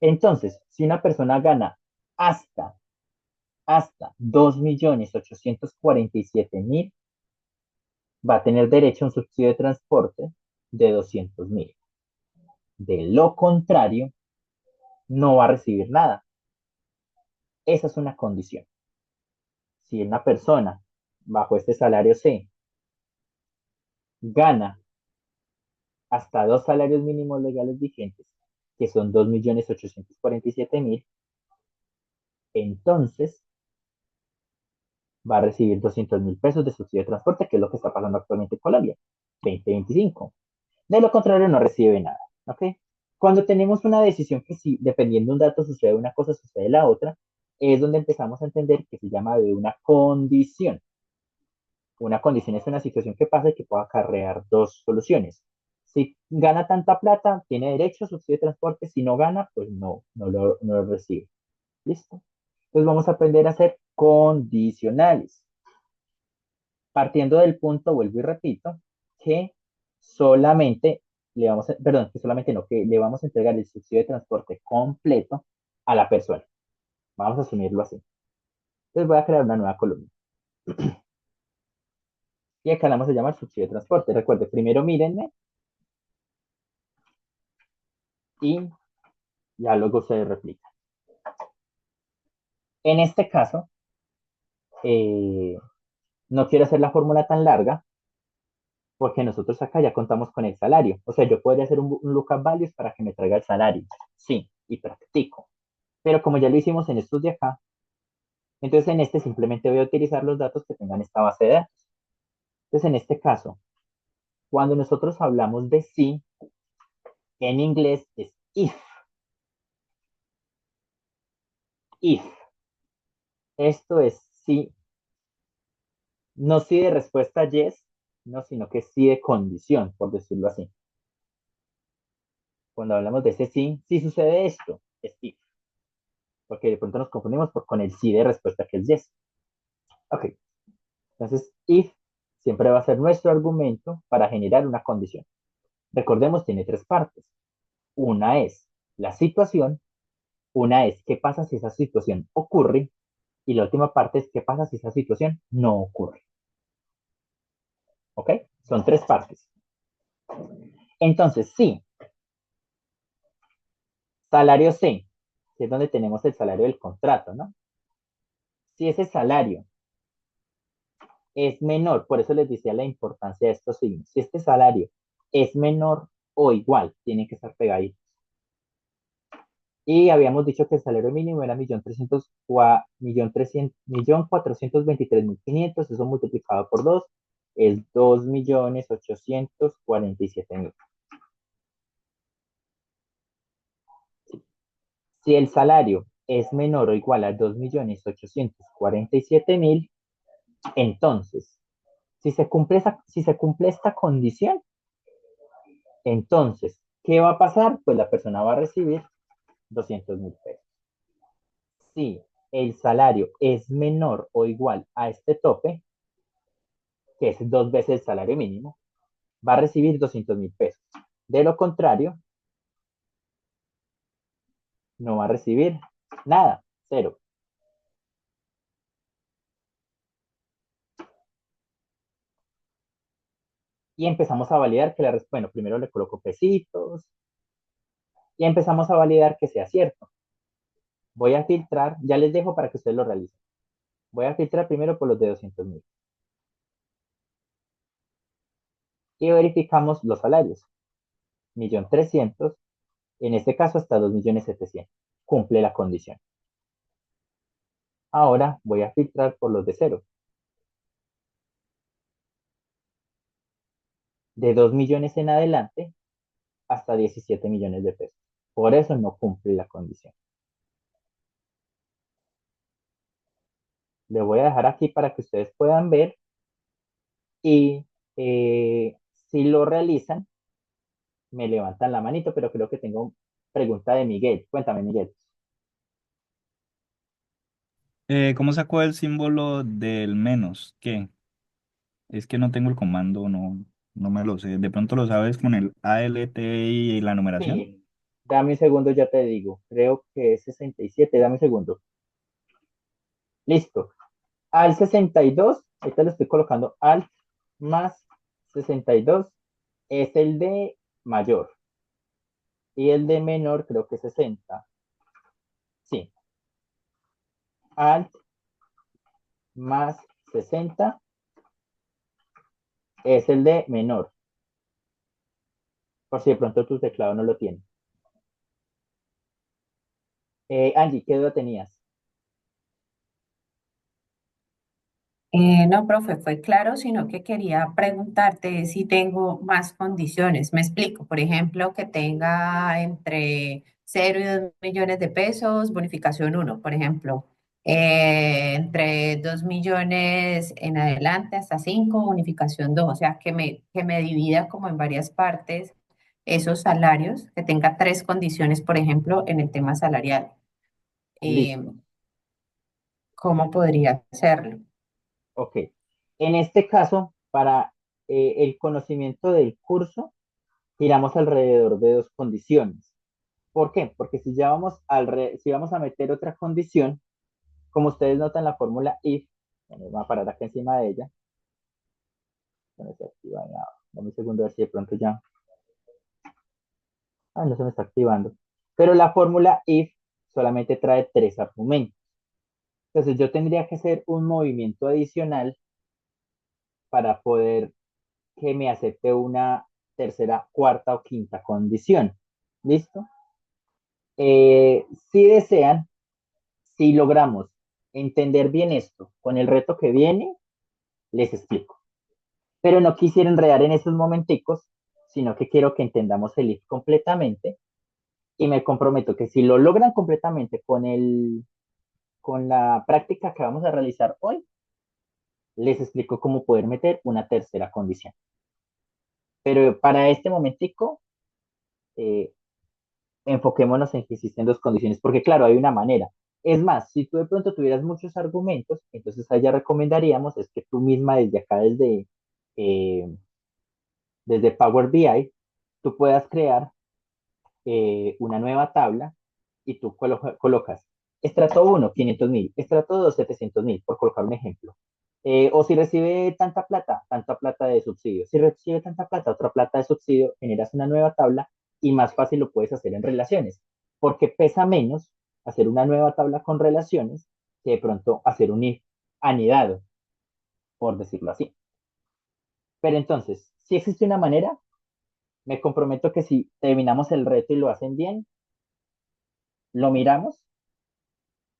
Entonces, si una persona gana hasta, hasta 2.847.000, va a tener derecho a un subsidio de transporte de 200.000. De lo contrario, no va a recibir nada. Esa es una condición. Si una persona bajo este salario C gana hasta dos salarios mínimos legales vigentes, que son 2.847.000, entonces va a recibir 200.000 pesos de subsidio de transporte, que es lo que está pasando actualmente en Colombia, 2025. De lo contrario, no recibe nada. ¿Ok? Cuando tenemos una decisión que si, dependiendo de un dato, sucede una cosa, sucede la otra, es donde empezamos a entender que se llama de una condición. Una condición es una situación que pasa y que puede acarrear dos soluciones. Si gana tanta plata, tiene derecho a subsidio de transporte. Si no gana, pues no lo recibe. ¿Listo? Entonces vamos a aprender a hacer condicionales. Partiendo del punto, vuelvo y repito, que solamente perdón, que solamente no, que le vamos a entregar el subsidio de transporte completo a la persona. Vamos a asumirlo así. Entonces voy a crear una nueva columna. Y acá la vamos a llamar subsidio de transporte. Recuerde, primero mírenme y ya luego se replica. En este caso, eh, no quiero hacer la fórmula tan larga porque nosotros acá ya contamos con el salario. O sea, yo podría hacer un lookup values para que me traiga el salario. Sí, y practico. Pero como ya lo hicimos en estos de acá, entonces en este simplemente voy a utilizar los datos que tengan esta base de datos. Entonces en este caso, cuando nosotros hablamos de sí, En inglés es if. If. Esto es sí, no sí de respuesta yes, no, sino que sí de condición, por decirlo así. Cuando hablamos de ese sí, sí sucede esto, es if. Porque de pronto nos confundimos con el sí de respuesta que es yes. Ok, entonces if siempre va a ser nuestro argumento para generar una condición. Recordemos, tiene tres partes. Una es la situación, una es qué pasa si esa situación ocurre, y la última parte es qué pasa si esa situación no ocurre. ¿Ok? Son tres partes. Entonces, sí, salario C, que es donde tenemos el salario del contrato, ¿no? Si ese salario es menor, por eso les decía la importancia de estos signos, si este salario es menor o igual, tienen que estar pegaditos. Y habíamos dicho que el salario mínimo era 1.423.500, eso multiplicado por 2 es 2.847.000. Si el salario es menor o igual a 2.847.000, entonces, si se cumple esta condición, entonces, ¿qué va a pasar? Pues la persona va a recibir 200.000 pesos. Si el salario es menor o igual a este tope, que es 2 veces el salario mínimo, va a recibir 200.000 pesos. De lo contrario, no va a recibir nada, cero. Y empezamos a validar que bueno, primero le coloco pesitos y empezamos a validar que sea cierto. Voy a filtrar, ya les dejo para que ustedes lo realicen. Voy a filtrar primero por los de 200.000. Y verificamos los salarios. 1.300.000, en este caso hasta 2.700.000. Cumple la condición. Ahora voy a filtrar por los de cero. De 2 millones en adelante hasta 17 millones de pesos. Por eso no cumple la condición. Le voy a dejar aquí para que ustedes puedan ver y si lo realizan, me levantan la manito, pero creo que tengo pregunta de Miguel. Cuéntame, Miguel. ¿Cómo sacó el símbolo del menos? ¿Qué? Es que no tengo el comando, no me lo sé. ¿De pronto lo sabes con el ALT y la numeración? Sí, dame un segundo, ya te digo. Creo que es 67, dame un segundo. Listo. Al 62, ahorita le estoy colocando Alt más 62, es el de mayor. Y el de menor creo que es 60. Sí. Alt más 60 es el de menor. Por si de pronto tu teclado no lo tiene. Angie, ¿qué duda tenías? No, profe, fue claro, sino que quería preguntarte si tengo más condiciones. Me explico, por ejemplo, que tenga entre 0 y 2 millones de pesos, bonificación uno, por ejemplo. Entre 2 millones en adelante hasta 5, bonificación 2. O sea, que me divida como en varias partes esos salarios, que tenga tres condiciones, por ejemplo, en el tema salarial. Eh, Listo. ¿Cómo podría hacerlo? Ok. En este caso, para el conocimiento del curso, giramos alrededor de dos condiciones. ¿Por qué? Porque si vamos a meter otra condición, como ustedes notan la fórmula if, bueno, voy a parar acá encima de ella. No se activa nada. Dame un segundo a ver si de pronto ya. Ah, no se me está activando. Pero la fórmula if solamente trae tres argumentos. Entonces yo tendría que hacer un movimiento adicional para poder que me acepte una tercera, cuarta o quinta condición. ¿Listo? Si desean, si logramos entender bien esto con el reto que viene, les explico. Pero no quisiera enredar en esos momenticos, sino que quiero que entendamos el if completamente y me comprometo que si lo logran completamente con la práctica que vamos a realizar hoy, les explico cómo poder meter una tercera condición. Pero para este momentico, eh, enfoquémonos en que existen dos condiciones, porque claro, hay una manera. Es más, si tú de pronto tuvieras muchos argumentos, entonces allá recomendaríamos es que tú misma desde acá, eh, desde Power BI, tú puedas crear una nueva tabla y tú colocas estrato 1, 500.000, estrato 2, 700.000, por colocar un ejemplo. O si recibe tanta plata de subsidio. Si recibe tanta plata, otra plata de subsidio, generas una nueva tabla y más fácil lo puedes hacer en relaciones, porque pesa menos hacer una nueva tabla con relaciones que de pronto hacer un if anidado, por decirlo así. Pero entonces, si existe una manera, me comprometo que si terminamos el reto y lo hacen bien, lo miramos.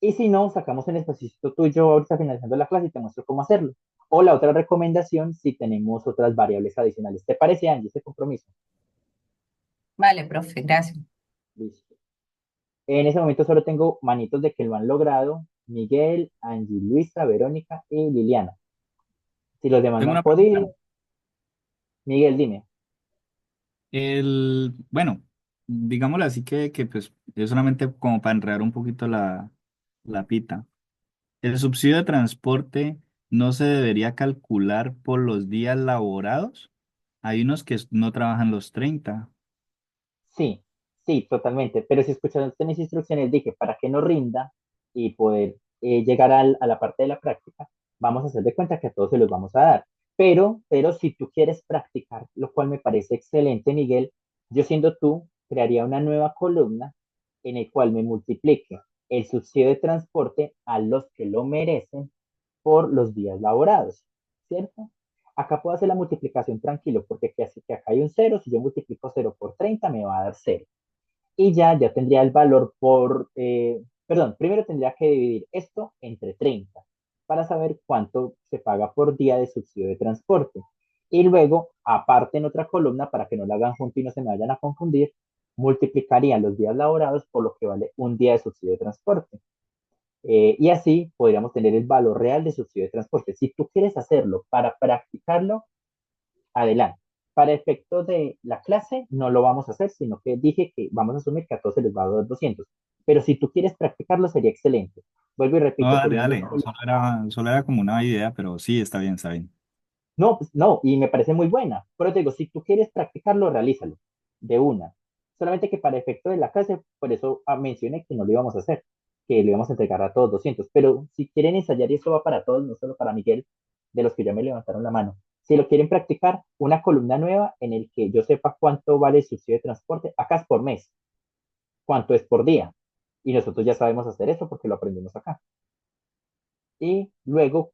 Y si no, sacamos un espacito tuyo ahorita finalizando la clase y te muestro cómo hacerlo. O la otra recomendación, si tenemos otras variables adicionales. ¿Te parece, Angie, ese compromiso? Vale, profe, gracias. Listo. En ese momento solo tengo manitos de que lo han logrado. Miguel, Angie, Luisa, Verónica y Liliana. Si los demás no Tengo han una pregunta. podido, Miguel, dime. Bueno, digámoslo así que pues es solamente como para enredar un poquito la pita. ¿El subsidio de transporte no se debería calcular por los días laborados? Hay unos que no trabajan los 30. Sí, sí, totalmente. Pero si escuchaste mis instrucciones, dije, para que no rinda y poder llegar a la parte de la práctica, vamos a hacer de cuenta que a todos se los vamos a dar. Pero si tú quieres practicar, lo cual me parece excelente, Miguel, yo siendo tú, crearía una nueva columna en el cual me multiplique el subsidio de transporte a los que lo merecen por los días laborados, ¿cierto? Acá puedo hacer la multiplicación tranquilo, porque así que acá hay un cero, si yo multiplico 0 por 30 me va a dar 0. Y ya tendría el valor perdón, primero tendría que dividir esto entre 30 para saber cuánto se paga por día de subsidio de transporte. Y luego, aparte en otra columna, para que no la hagan junto y no se me vayan a confundir, multiplicaría los días laborados por lo que vale un día de subsidio de transporte. Y así podríamos tener el valor real de subsidio de transporte. Si tú quieres hacerlo para practicarlo, adelante. Para efectos de la clase, no lo vamos a hacer, sino que dije que vamos a asumir que a todos se les va a dar 200. Pero si tú quieres practicarlo, sería excelente. Vuelvo y No, repito, dale, serían dos dale. columnas. Solo era como una idea, pero sí, está bien, está bien. No, pues, no, y me parece muy buena. Pero te digo, si tú quieres practicarlo, realízalo de una. Solamente que para efecto de la clase, por eso mencioné que no lo íbamos a hacer, que lo íbamos a entregar a todos 200. Pero si quieren ensayar, y esto va para todos, no solo para Miguel, de los que ya me levantaron la mano. Si lo quieren practicar, una columna nueva en el que yo sepa cuánto vale el subsidio de transporte, acá es por mes, cuánto es por día. Y nosotros ya sabemos hacer eso porque lo aprendimos acá. Y luego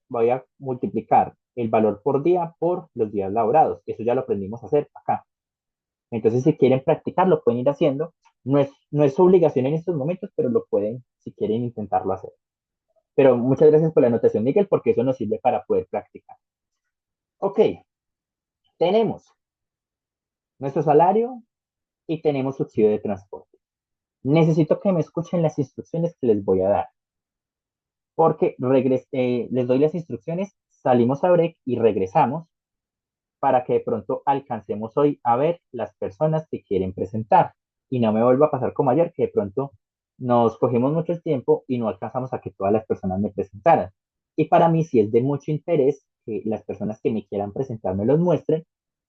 voy a multiplicar el valor por día por los días laborados. Eso ya lo aprendimos a hacer acá. Entonces, si quieren practicar, lo pueden ir haciendo. No es obligación en estos momentos, pero lo pueden, si quieren, intentarlo hacer. Pero muchas gracias por la anotación, Miguel, porque eso nos sirve para poder practicar. Ok, tenemos nuestro salario y tenemos subsidio de transporte. Necesito que me escuchen las instrucciones que les voy a dar, porque les doy las instrucciones, salimos a break y regresamos para que de pronto alcancemos hoy a ver las personas que quieren presentar y no me vuelva a pasar como ayer, que de pronto nos cogimos mucho el tiempo y no alcanzamos a que todas las personas me presentaran. Y para mí sí es de mucho interés que las personas que me quieran presentar me los muestren,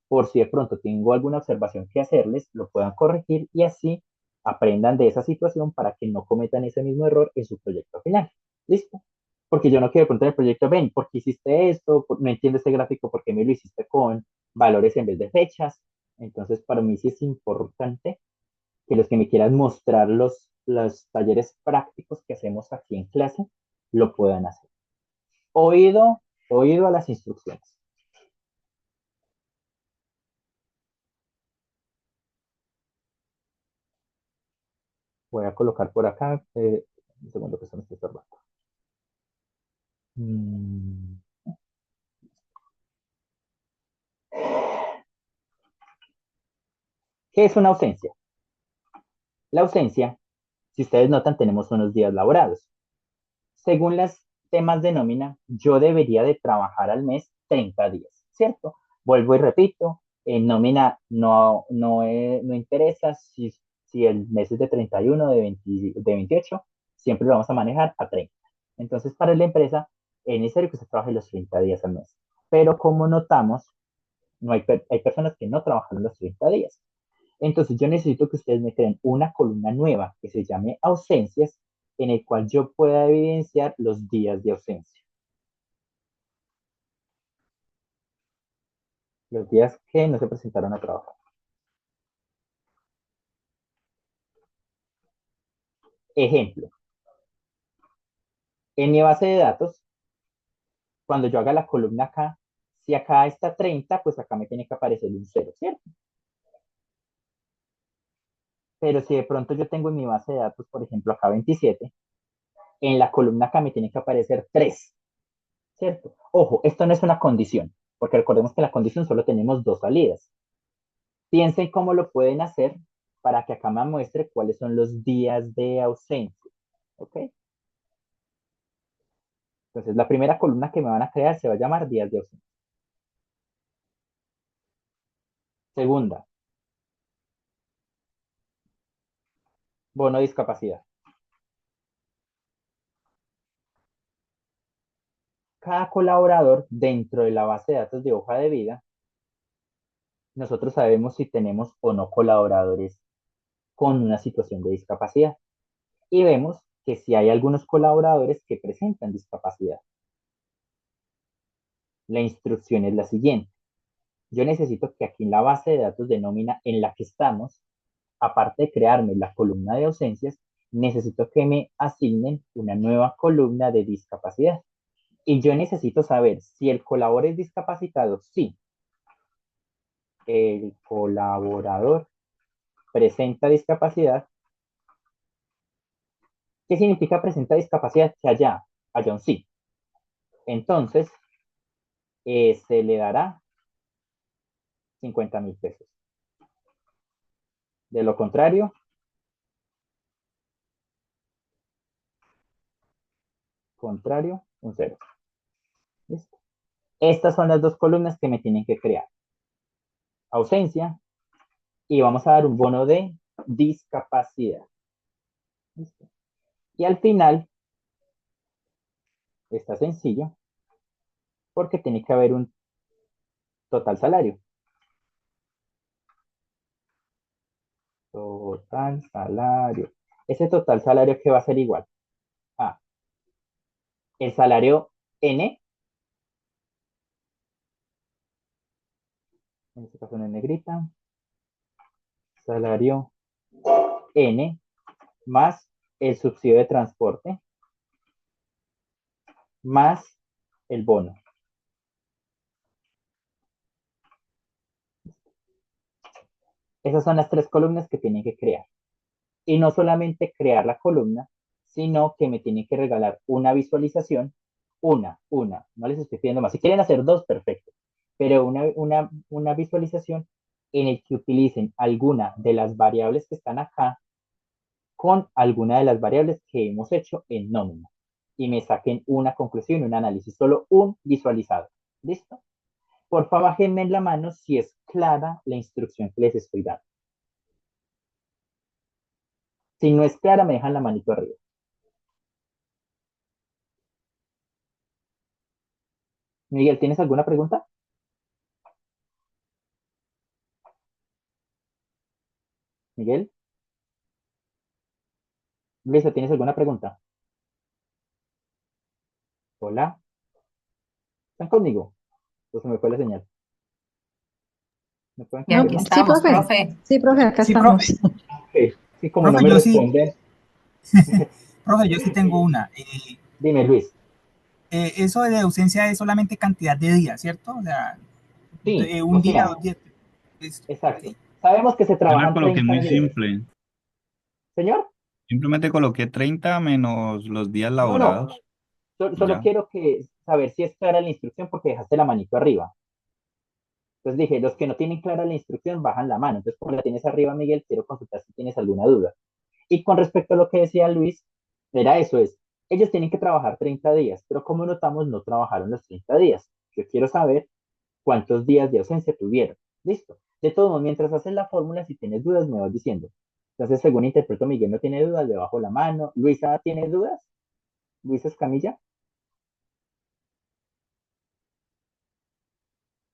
por si de pronto tengo alguna observación que hacerles, lo puedan corregir y así aprendan de esa situación para que no cometan ese mismo error en su proyecto final. ¿Listo? Porque yo no quiero contar el proyecto, ven, ¿por qué hiciste esto? No entiendo este gráfico, ¿por qué me lo hiciste con valores en vez de fechas? Entonces, para mí sí es importante que los que me quieran mostrar los talleres prácticos que hacemos aquí en clase, lo puedan hacer. Oído, oído a las instrucciones. Voy a colocar por acá, un segundo que se me está estorbando. Mm. ¿Qué es una ausencia? La ausencia, si ustedes notan, tenemos unos días laborados. Según los temas de nómina, yo debería de trabajar al mes 30 días, ¿cierto? Vuelvo y repito, en nómina no interesa si el mes es de 31, de 28, siempre lo vamos a manejar a 30. Entonces, para la empresa es necesario que se trabaje los 30 días al mes. Pero como notamos, no hay personas que no trabajan los 30 días. Entonces yo necesito que ustedes me creen una columna nueva que se llame ausencias, en el cual yo pueda evidenciar los días de ausencia. Los días que no se presentaron a trabajar. Ejemplo. En mi base de datos, cuando yo haga la columna acá, si acá está 30, pues acá me tiene que aparecer un 0, ¿cierto? Pero si de pronto yo tengo en mi base de datos, por ejemplo, acá 27, en la columna acá me tiene que aparecer 3, ¿cierto? Ojo, esto no es una condición, porque recordemos que en la condición solo tenemos 2 salidas. Piensen cómo lo pueden hacer para que acá me muestre cuáles son los días de ausencia, ¿ok? Entonces, la primera columna que me van a crear se va a llamar días de ausencia. Segunda, bono de discapacidad. Cada colaborador dentro de la base de datos de hoja de vida, nosotros sabemos si tenemos o no colaboradores con una situación de discapacidad. Y vemos que si hay algunos colaboradores que presentan discapacidad. La instrucción es la siguiente. Yo necesito que aquí en la base de datos de nómina en la que estamos, aparte de crearme la columna de ausencias, necesito que me asignen una nueva columna de discapacidad. Y yo necesito saber si el colaborador es discapacitado. Sí, el colaborador presenta discapacidad. ¿Qué significa presenta discapacidad? Que haya un sí. Entonces, se le dará 50,000 pesos. De lo contrario, un cero. ¿Listo? Estas son las dos columnas que me tienen que crear. Ausencia y vamos a dar un bono de discapacidad. ¿Listo? Y al final, está sencillo, porque tiene que haber un total salario. Total salario. Ese total salario que va a ser igual a el salario N, en este caso en negrita, salario N más el subsidio de transporte más el bono. Esas son las tres columnas que tienen que crear. Y no solamente crear la columna, sino que me tienen que regalar una visualización, no les estoy pidiendo más. Si quieren hacer dos, perfecto, pero una visualización en el que utilicen alguna de las variables que están acá con alguna de las variables que hemos hecho en nómina y me saquen una conclusión, un análisis, solo un visualizado. ¿Listo? Por favor, bájenme en la mano si es clara la instrucción que les estoy dando. Si no es clara, me dejan la manito arriba. Miguel, ¿tienes alguna pregunta? Miguel, Luisa, ¿tienes alguna pregunta? Hola, ¿están conmigo? Pues se me fue la señal. ¿Me pueden Y aquí No, confirmar? sí, estamos, profe. profe. Sí, profe, acá Sí, profe. estamos. Ok. Sí, como no Profe, me yo sí, responden. profe, yo sí tengo una. Dime, Luis. Eso de ausencia es solamente cantidad de días, ¿cierto? O sea, Sí, o un día, sea, 2 días. Listo, exacto. ok. Sabemos que se Yo la trabajan coloqué 30 muy días. simple. ¿Señor? Simplemente coloqué 30 menos los días No, no. laborados. Solo Ya. quiero saber si es clara la instrucción porque dejaste la manito arriba. Entonces dije, los que no tienen clara la instrucción bajan la mano. Entonces, como la tienes arriba, Miguel, quiero consultar si tienes alguna duda. Y con respecto a lo que decía Luis, era eso, es, ellos tienen que trabajar 30 días, pero como notamos, no trabajaron los 30 días. Yo quiero saber cuántos días de ausencia tuvieron. Listo. De todo modo, mientras haces la fórmula, si tienes dudas, me vas diciendo. Entonces, según interpreto, Miguel no tiene dudas, le bajo la mano. Luisa, ¿tiene dudas? Luisa Escamilla.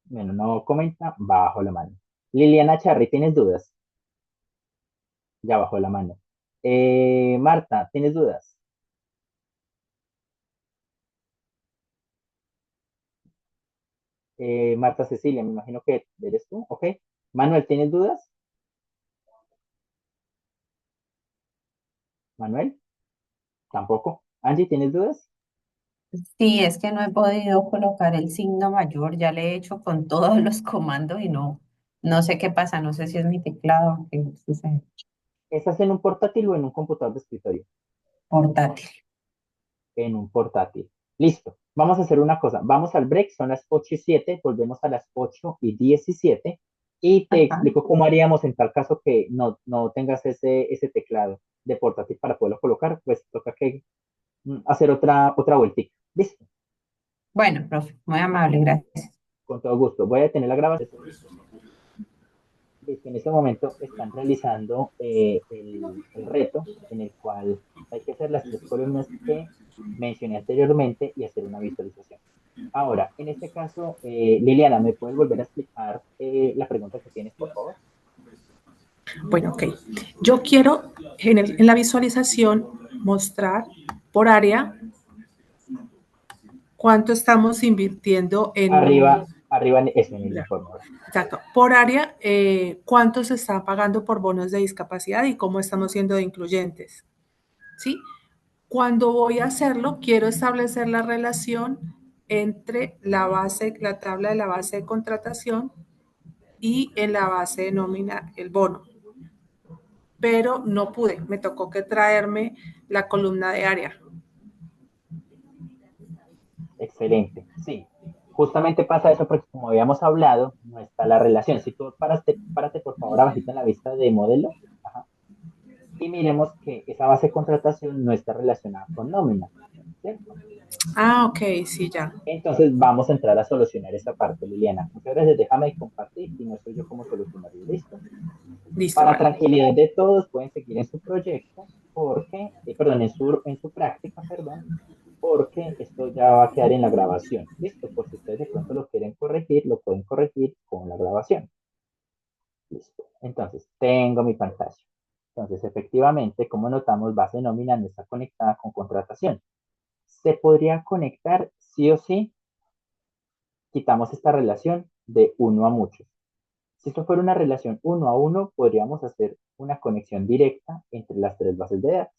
Bueno, no comenta, bajo la mano. Liliana Charri, ¿tienes dudas? Ya bajó la mano. Marta, ¿tienes dudas? Marta Cecilia, me imagino que eres tú, ¿ok? Manuel, ¿tienes dudas? Manuel, tampoco. Angie, ¿tienes dudas? Sí, es que no he podido colocar el signo mayor, ya le he hecho con todos los comandos y no sé qué pasa, no sé si es mi teclado o qué sucede. ¿Estás en un portátil o en un computador de escritorio? Portátil. En un portátil. Listo. Vamos a hacer una cosa. Vamos al break, son las 8:07, volvemos a las 8:17 y te Ajá. explico cómo haríamos en tal caso que no tengas ese teclado de portátil para poderlo colocar, pues toca que hacer otra vueltita. Listo. Bueno, profe, muy amable, gracias. Con todo gusto. Voy a detener la grabación. Listo, en este momento están realizando el reto en el cual hay que hacer las tres columnas que mencioné anteriormente y hacer una visualización. Ahora, en este caso, Liliana, ¿me puedes volver a explicar la pregunta que tienes, por favor? Bueno, ok. Yo quiero en la visualización mostrar por área cuánto estamos invirtiendo Arriba, arriba, eso en el ya, informe. exacto, por área, cuánto se está pagando por bonos de discapacidad y cómo estamos siendo de incluyentes. ¿Sí? Cuando voy a hacerlo, quiero establecer la relación entre la tabla de la base de contratación y en la base de nómina el bono. Pero no pude, me tocó que traerme la columna de área. Excelente, sí. Justamente pasa eso porque como habíamos hablado, no está la relación. Si tú párate por favor abajito en la vista de modelo. Ajá, y miremos que esa base de contratación no está relacionada con nómina, ¿cierto? Ah, ok, sí, ya. Entonces vamos a entrar a solucionar esta parte, Liliana. Muchas gracias, déjame compartir y muestro yo cómo solucionarlo, ¿listo? Listo, Para vale. tranquilidad de todos, pueden seguir en su proyecto, porque, perdón, en su práctica, perdón, porque esto ya va a quedar en la grabación, ¿listo? Por si ustedes de pronto lo quieren corregir, lo pueden corregir con la grabación. Listo. Entonces, tengo mi pantalla. Entonces, efectivamente, como notamos, base de nómina no está conectada con contratación. Se podría conectar sí o sí, quitamos esta relación de uno a muchos. Si esto fuera una relación uno a uno, podríamos hacer una conexión directa entre las tres bases de datos.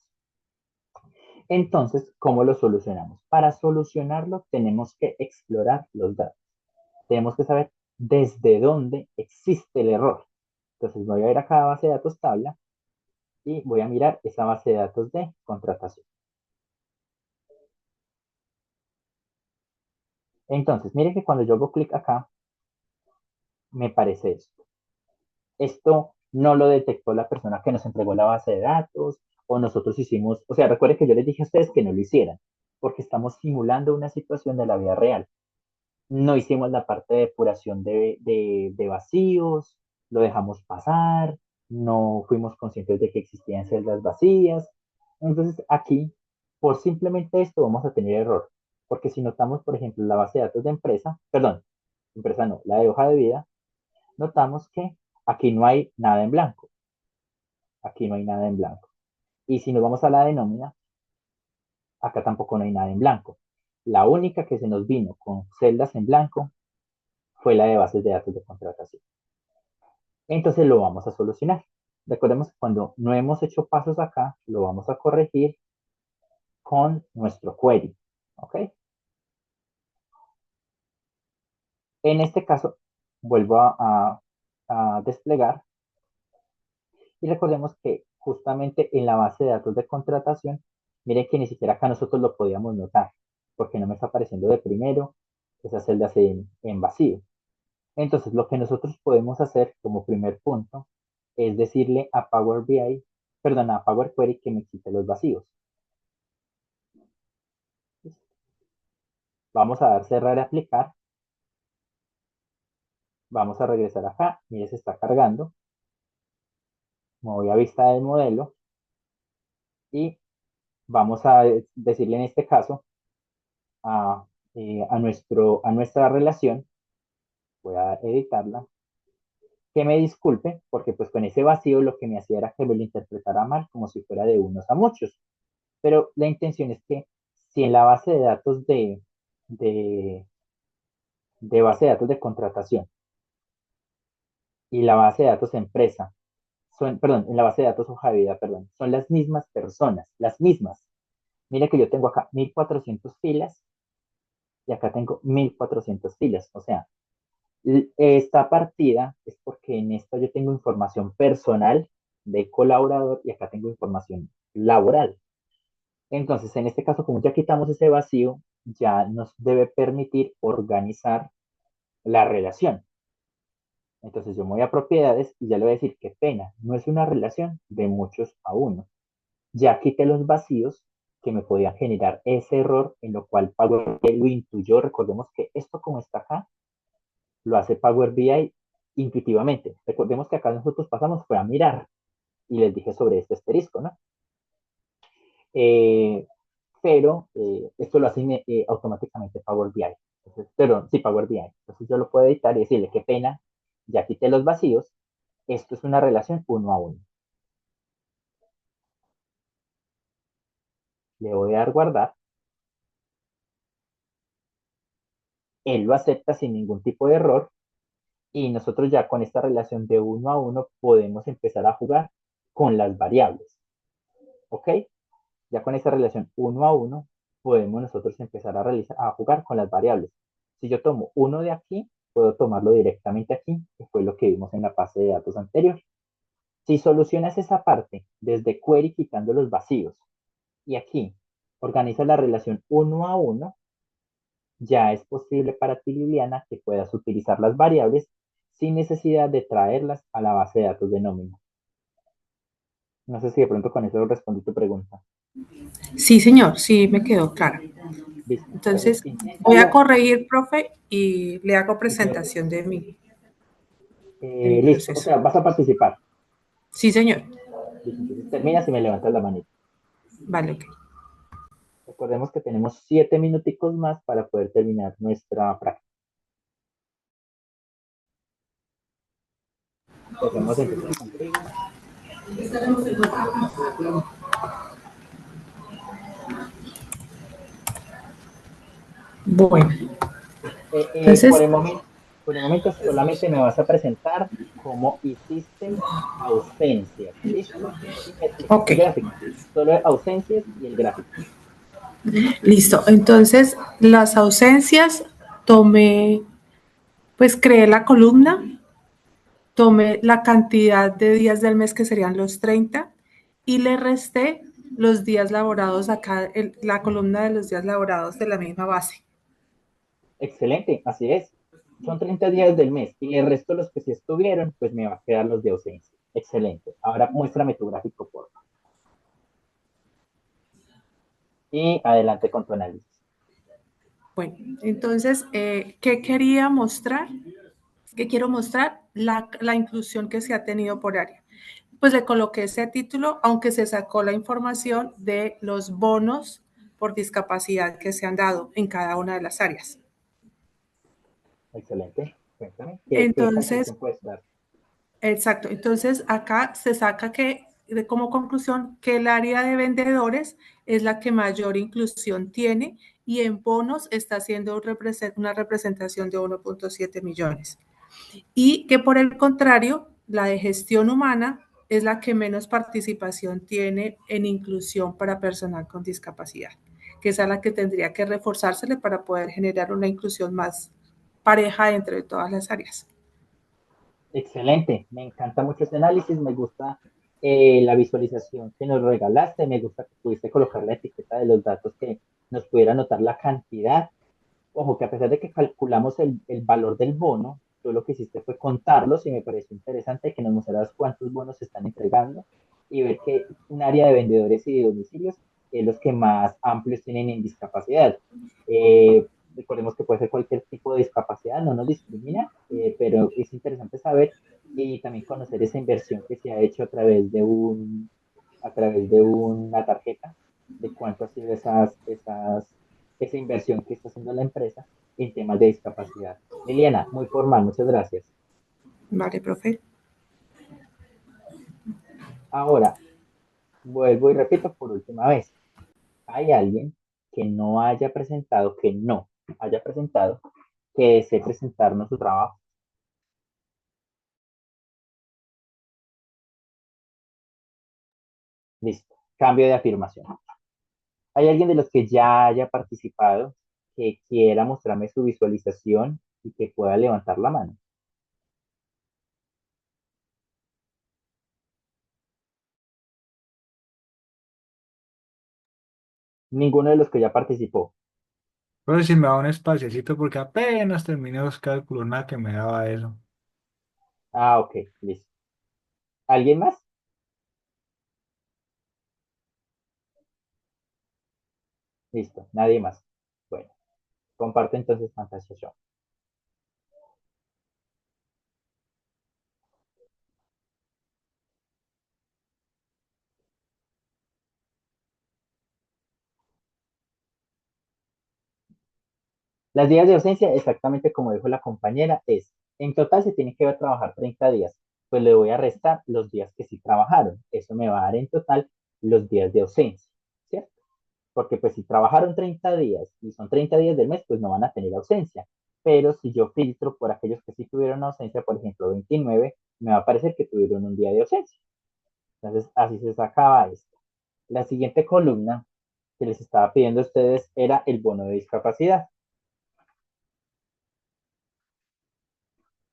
Entonces, ¿cómo lo solucionamos? Para solucionarlo, tenemos que explorar los datos. Tenemos que saber desde dónde existe el error. Entonces, voy a ir a cada base de datos tabla y voy a mirar esa base de datos de contratación. Entonces, miren que cuando yo hago clic acá, me parece esto. Esto no lo detectó la persona que nos entregó la base de datos o nosotros hicimos, o sea, recuerden que yo les dije a ustedes que no lo hicieran, porque estamos simulando una situación de la vida real. No hicimos la parte de depuración de vacíos, lo dejamos pasar, no fuimos conscientes de que existían celdas vacías. Entonces aquí, por simplemente esto, vamos a tener error, porque si notamos, por ejemplo, la base de datos de empresa, perdón, empresa no, la de hoja de vida, notamos que aquí no hay nada en blanco. Aquí no hay nada en blanco. Y si nos vamos a la de nómina, acá tampoco no hay nada en blanco. La única que se nos vino con celdas en blanco fue la de bases de datos de contratación. Entonces lo vamos a solucionar. Recordemos que cuando no hemos hecho pasos acá, lo vamos a corregir con nuestro query. ¿Ok? En este caso, vuelvo a desplegar y recordemos que justamente en la base de datos de contratación, miren que ni siquiera acá nosotros lo podíamos notar, porque no me está apareciendo de primero esas celdas en vacío. Entonces, lo que nosotros podemos hacer como primer punto es decirle a Power BI, perdón, a Power Query que me quite los vacíos. Vamos a dar cerrar y aplicar. Vamos a regresar acá. Mire, se está cargando. Me voy a vista del modelo y vamos a decirle en este caso a, a nuestra relación, voy a editarla, que me disculpe, porque pues con ese vacío lo que me hacía era que me lo interpretara mal, como si fuera de unos a muchos. Pero la intención es que si en la base de datos de, de base de datos de contratación y la base de datos empresa, son, perdón, en la base de datos hoja de vida, perdón, son las mismas personas, las mismas. Mira que yo tengo acá 1400 filas y acá tengo 1400 filas. O sea, esta partida es porque en esta yo tengo información personal de colaborador y acá tengo información laboral. Entonces, en este caso, como ya quitamos ese vacío, ya nos debe permitir organizar la relación. Entonces, yo me voy a propiedades y ya le voy a decir, qué pena, no es una relación de muchos a uno. Ya quité los vacíos que me podían generar ese error, en lo cual Power BI lo intuyó. Recordemos que esto como está acá, lo hace Power BI intuitivamente. Recordemos que acá nosotros pasamos fue a mirar y les dije sobre este asterisco, ¿no? Eh, pero esto lo hace automáticamente Power BI. Entonces, perdón, sí, Power BI. Entonces yo lo puedo editar y decirle, qué pena, ya quité los vacíos, esto es una relación uno a uno. Le voy a dar guardar, él lo acepta sin ningún tipo de error y nosotros ya con esta relación de uno a uno podemos empezar a jugar con las variables. ¿Ok? Ya con esta relación uno a uno podemos nosotros empezar a jugar con las variables. Si yo tomo uno de aquí, puedo tomarlo directamente aquí, que fue lo que vimos en la base de datos anterior. Si solucionas esa parte desde query quitando los vacíos y aquí organizas la relación uno a uno, ya es posible para ti, Liliana, que puedas utilizar las variables sin necesidad de traerlas a la base de datos de nómina. No sé si de pronto con eso respondí tu pregunta. Sí, señor, sí me quedó claro. Listo. Entonces, voy a Inténtalo. corregir, profe, y le hago presentación de mi Listo. O proceso. sea, vas a participar. Sí, señor. Listo. Entonces terminas y me levantas la manita. Vale, ok. Recordemos que tenemos 7 minuticos más para poder terminar nuestra práctica. Empezamos entonces contigo. Bueno, Por entonces, por el momento solamente me vas a presentar cómo hiciste ausencias. ¿Listo? Y ok, el gráfico. Solo ausencias y el gráfico. listo. Entonces, las ausencias, tomé, pues creé la columna, tomé la cantidad de días del mes que serían los 30 y le resté los días laborados acá, la columna de los días laborados de la misma base. Excelente, así es. Son 30 días del mes y el resto, los que sí estuvieron, pues me va a quedar los de ausencia. Excelente. Ahora muéstrame tu gráfico, por favor. Y adelante con tu análisis. Bueno, entonces, ¿qué quería mostrar? ¿Qué quiero mostrar? La inclusión que se ha tenido por área. Pues le coloqué ese título, aunque se sacó la información de los bonos por discapacidad que se han dado en cada una de las áreas. Excelente. Cuéntame, ¿qué Entonces, conclusión puedes dar? exacto. Entonces, acá se saca que, como conclusión, que el área de vendedores es la que mayor inclusión tiene y en bonos está haciendo una representación de 1.7 millones. Y que por el contrario, la de gestión humana es la que menos participación tiene en inclusión para personal con discapacidad, que es a la que tendría que reforzársele para poder generar una inclusión más pareja entre todas las áreas. Excelente, me encanta mucho ese análisis, me gusta la visualización que nos regalaste, me gusta que pudiste colocar la etiqueta de los datos que nos pudiera notar la cantidad. Ojo, que a pesar de que calculamos el valor del bono, tú lo que hiciste fue contarlos y me pareció interesante que nos mostraras cuántos bonos se están entregando y ver que un área de vendedores y de domicilios es los que más amplios tienen en discapacidad. Recordemos que puede ser cualquier tipo de discapacidad, no nos discrimina, pero es interesante saber y también conocer esa inversión que se ha hecho a través de una tarjeta, de cuánto ha sido esa inversión que está haciendo la empresa en temas de discapacidad. Liliana, muy formal, muchas gracias. Vale, profe. Ahora, vuelvo y repito por última vez. ¿Hay alguien que no haya presentado, que desee presentarnos su trabajo? Listo. Cambio de afirmación. ¿Hay alguien de los que ya haya participado que quiera mostrarme su visualización y que pueda levantar la mano? Ninguno de los que ya participó. Pero si me da un espaciecito porque apenas terminé los cálculos, nada que me daba eso. Ah, ok, listo. ¿Alguien más? Listo, nadie más. Bueno, comparte entonces Fantasia Show. Las días de ausencia, exactamente como dijo la compañera, en total se tiene que trabajar 30 días, pues le voy a restar los días que sí trabajaron. Eso me va a dar en total los días de ausencia, ¿cierto? Porque pues si trabajaron 30 días y son 30 días del mes, pues no van a tener ausencia. Pero si yo filtro por aquellos que sí tuvieron ausencia, por ejemplo 29, me va a parecer que tuvieron un día de ausencia. Entonces así se sacaba esto. La siguiente columna que les estaba pidiendo a ustedes era el bono de discapacidad.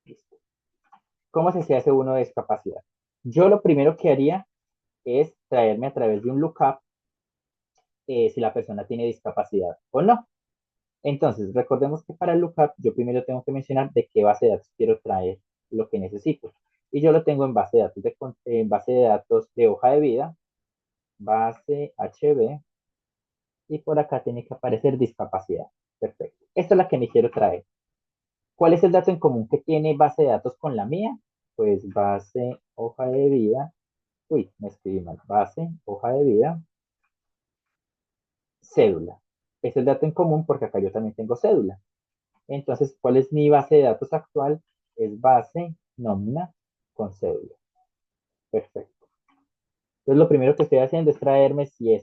Listo. ¿Cómo se hace uno de discapacidad? Yo lo primero que haría es traerme a través de un lookup si la persona tiene discapacidad o no. Entonces, recordemos que para el lookup yo primero tengo que mencionar de qué base de datos quiero traer lo que necesito. Y yo lo tengo en base de datos de hoja de vida, base HB, y por acá tiene que aparecer discapacidad. Perfecto. Esta es la que me quiero traer. ¿Cuál es el dato en común que tiene base de datos con la mía? Pues base, hoja de vida. Uy, me escribí mal. Base, hoja de vida, cédula. Es el dato en común porque acá yo también tengo cédula. Entonces, ¿cuál es mi base de datos actual? Es base, nómina, con cédula. Perfecto. Entonces, lo primero que estoy haciendo es traerme si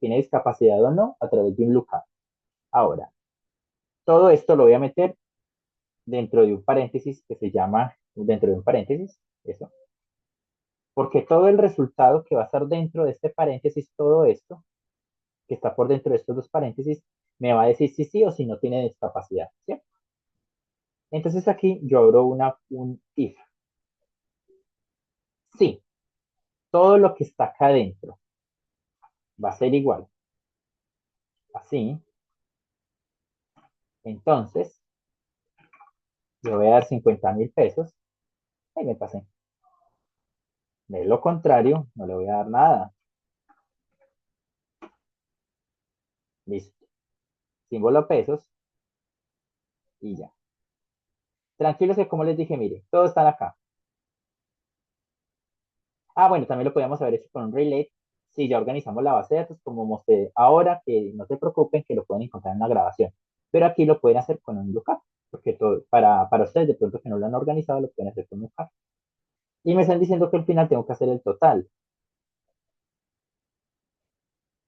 tiene discapacidad o no a través de un lookup. Ahora, todo esto lo voy a meter dentro de un paréntesis que se llama, dentro de un paréntesis, eso, porque todo el resultado que va a estar dentro de este paréntesis, todo esto, que está por dentro de estos dos paréntesis, me va a decir si sí o si no tiene discapacidad, ¿cierto? Entonces aquí yo abro un if. Sí, todo lo que está acá adentro va a ser igual. Así, entonces, yo voy a dar 50.000 pesos. Ahí me pasé. De lo contrario, no le voy a dar nada. Listo. Símbolo pesos y ya. Tranquilos que como les dije, mire, todos están acá. Ah, bueno, también lo podríamos haber hecho con un relate si ya organizamos la base de datos, como mostré ahora, que no se preocupen que lo pueden encontrar en la grabación. Pero aquí lo pueden hacer con un lookup, porque todo, para ustedes de pronto que no lo han organizado, lo pueden hacer con un lookup. Y me están diciendo que al final tengo que hacer el total.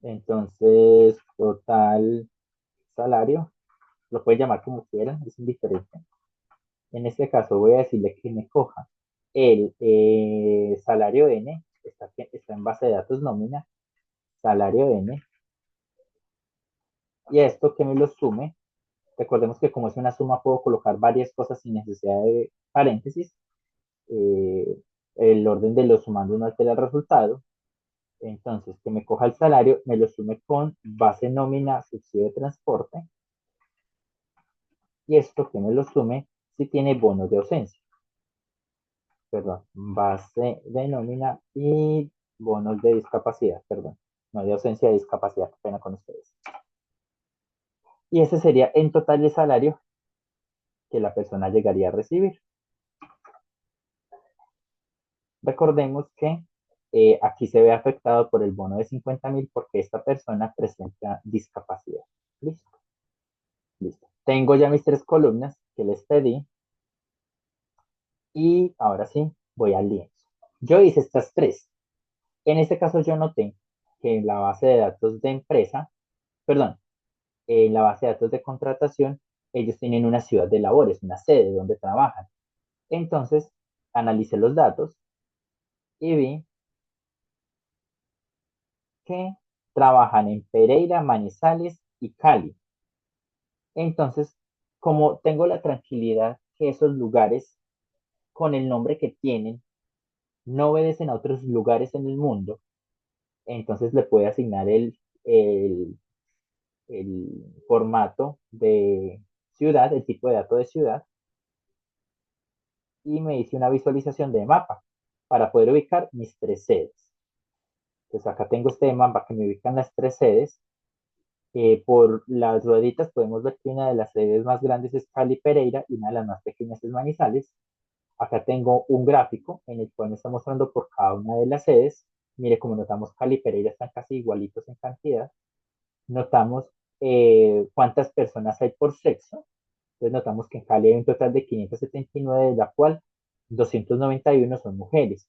Entonces, total salario, lo pueden llamar como quieran, es indiferente. En este caso voy a decirle que me coja el salario N, está en base de datos nómina, salario N, y esto que me lo sume. Recordemos que como es una suma puedo colocar varias cosas sin necesidad de paréntesis. Eh, el orden de los sumandos no altera el resultado. Entonces, que me coja el salario, me lo sume con base nómina, subsidio de transporte. Y esto que me lo sume sí tiene bonos de ausencia, perdón, base de nómina y bonos de discapacidad, perdón, no de ausencia, de discapacidad, qué pena con ustedes. Y ese sería en total el salario que la persona llegaría a recibir. Recordemos que aquí se ve afectado por el bono de 50.000 porque esta persona presenta discapacidad. Listo, listo. Tengo ya mis 3 columnas que les pedí y ahora sí voy al lienzo. Yo hice estas 3. En este caso yo noté que en la base de datos de empresa, perdón, en la base de datos de contratación, ellos tienen una ciudad de labores, una sede donde trabajan. Entonces, analicé los datos y vi que trabajan en Pereira, Manizales y Cali. Entonces, como tengo la tranquilidad que esos lugares, con el nombre que tienen, no obedecen a otros lugares en el mundo, entonces le puedo asignar el formato de ciudad, el tipo de dato de ciudad, y me hice una visualización de mapa para poder ubicar mis 3 sedes. Entonces acá tengo este mapa que me ubican las 3 sedes. Por las rueditas podemos ver que una de las sedes más grandes es Cali Pereira y una de las más pequeñas es Manizales. Acá tengo un gráfico en el cual me está mostrando por cada una de las sedes. Mire, como notamos, Cali y Pereira están casi igualitos en cantidad. Notamos cuántas personas hay por sexo. Entonces notamos que en Cali hay un total de 579, de la cual 291 son mujeres.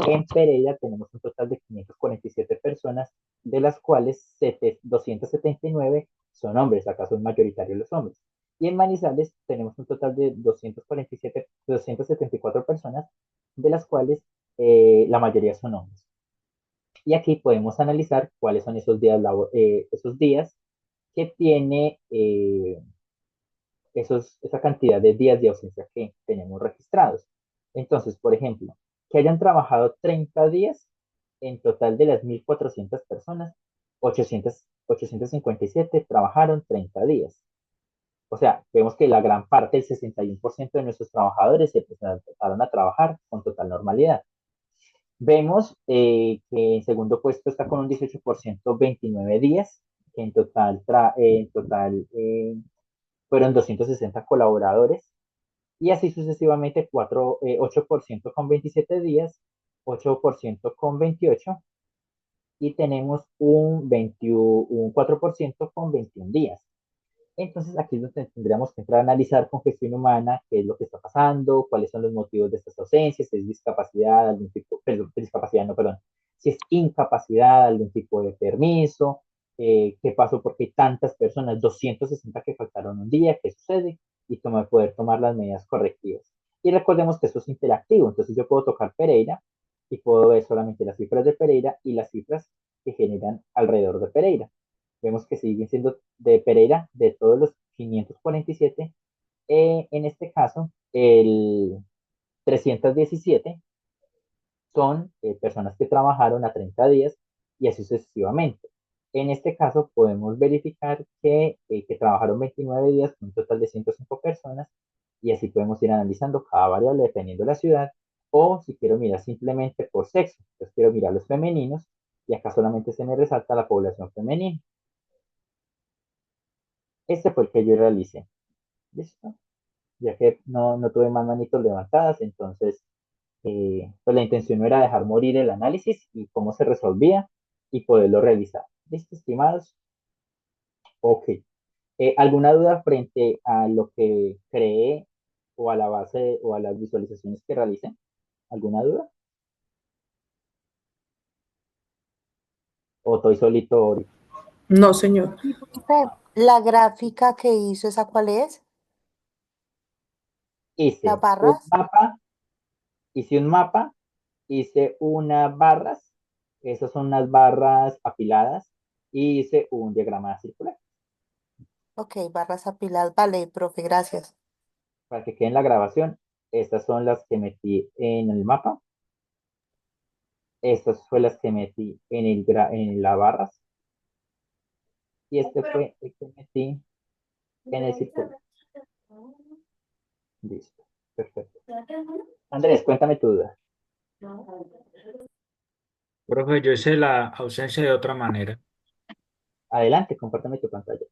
En Pereira tenemos un total de 547 personas, de las cuales 279 son hombres, acá son mayoritarios los hombres. Y en Manizales tenemos un total de 274 personas, de las cuales la mayoría son hombres. Y aquí podemos analizar cuáles son esos días que tiene esa cantidad de días de ausencia que tenemos registrados. Entonces, por ejemplo, que hayan trabajado 30 días, en total de las 1.400 personas, 857 trabajaron 30 días. O sea, vemos que la gran parte, el 61% de nuestros trabajadores se presentaron a trabajar con total normalidad. Vemos que en segundo puesto está con un 18%, 29 días, que en total fueron 260 colaboradores, y así sucesivamente 8% con 27 días, 8% con 28, y tenemos un 4% con 21 días. Entonces aquí es donde tendríamos que entrar a analizar con gestión humana qué es lo que está pasando, cuáles son los motivos de estas ausencias, si es discapacidad, algún tipo, perdón, discapacidad, no, perdón, si es incapacidad, algún tipo de permiso, qué pasó porque hay tantas personas, 260 que faltaron un día, qué sucede, y poder tomar las medidas correctivas. Y recordemos que eso es interactivo, entonces yo puedo tocar Pereira y puedo ver solamente las cifras de Pereira y las cifras que generan alrededor de Pereira. Vemos que siguen siendo de Pereira, de todos los 547, en este caso, el 317 son personas que trabajaron a 30 días y así sucesivamente. En este caso podemos verificar que trabajaron 29 días con un total de 105 personas y así podemos ir analizando cada variable dependiendo de la ciudad, o si quiero mirar simplemente por sexo, entonces quiero mirar los femeninos y acá solamente se me resalta la población femenina. Este fue el que yo realicé. ¿Listo? Ya que no tuve más manitos levantadas, entonces pues la intención no era dejar morir el análisis y cómo se resolvía y poderlo realizar. ¿Listo, estimados? Ok. ¿Alguna duda frente a lo que creé o a la base o a las visualizaciones que realicé? ¿Alguna duda? ¿O estoy solito ahorita? No, señor. Y profe, la gráfica que hizo, ¿esa cuál es? ¿Las Hice un barras? mapa, hice un mapa, hice unas barras, esas son unas barras apiladas, y hice un diagrama circular. Ok, barras apiladas. Vale, profe, gracias. Para que quede en la grabación, estas son las que metí en el mapa, estas fue las que metí en las barras, y este fue el que metí en el circular. Listo. Perfecto. Andrés, cuéntame tu duda. Profe, yo hice la ausencia de otra manera. Adelante, compárteme tu pantalla.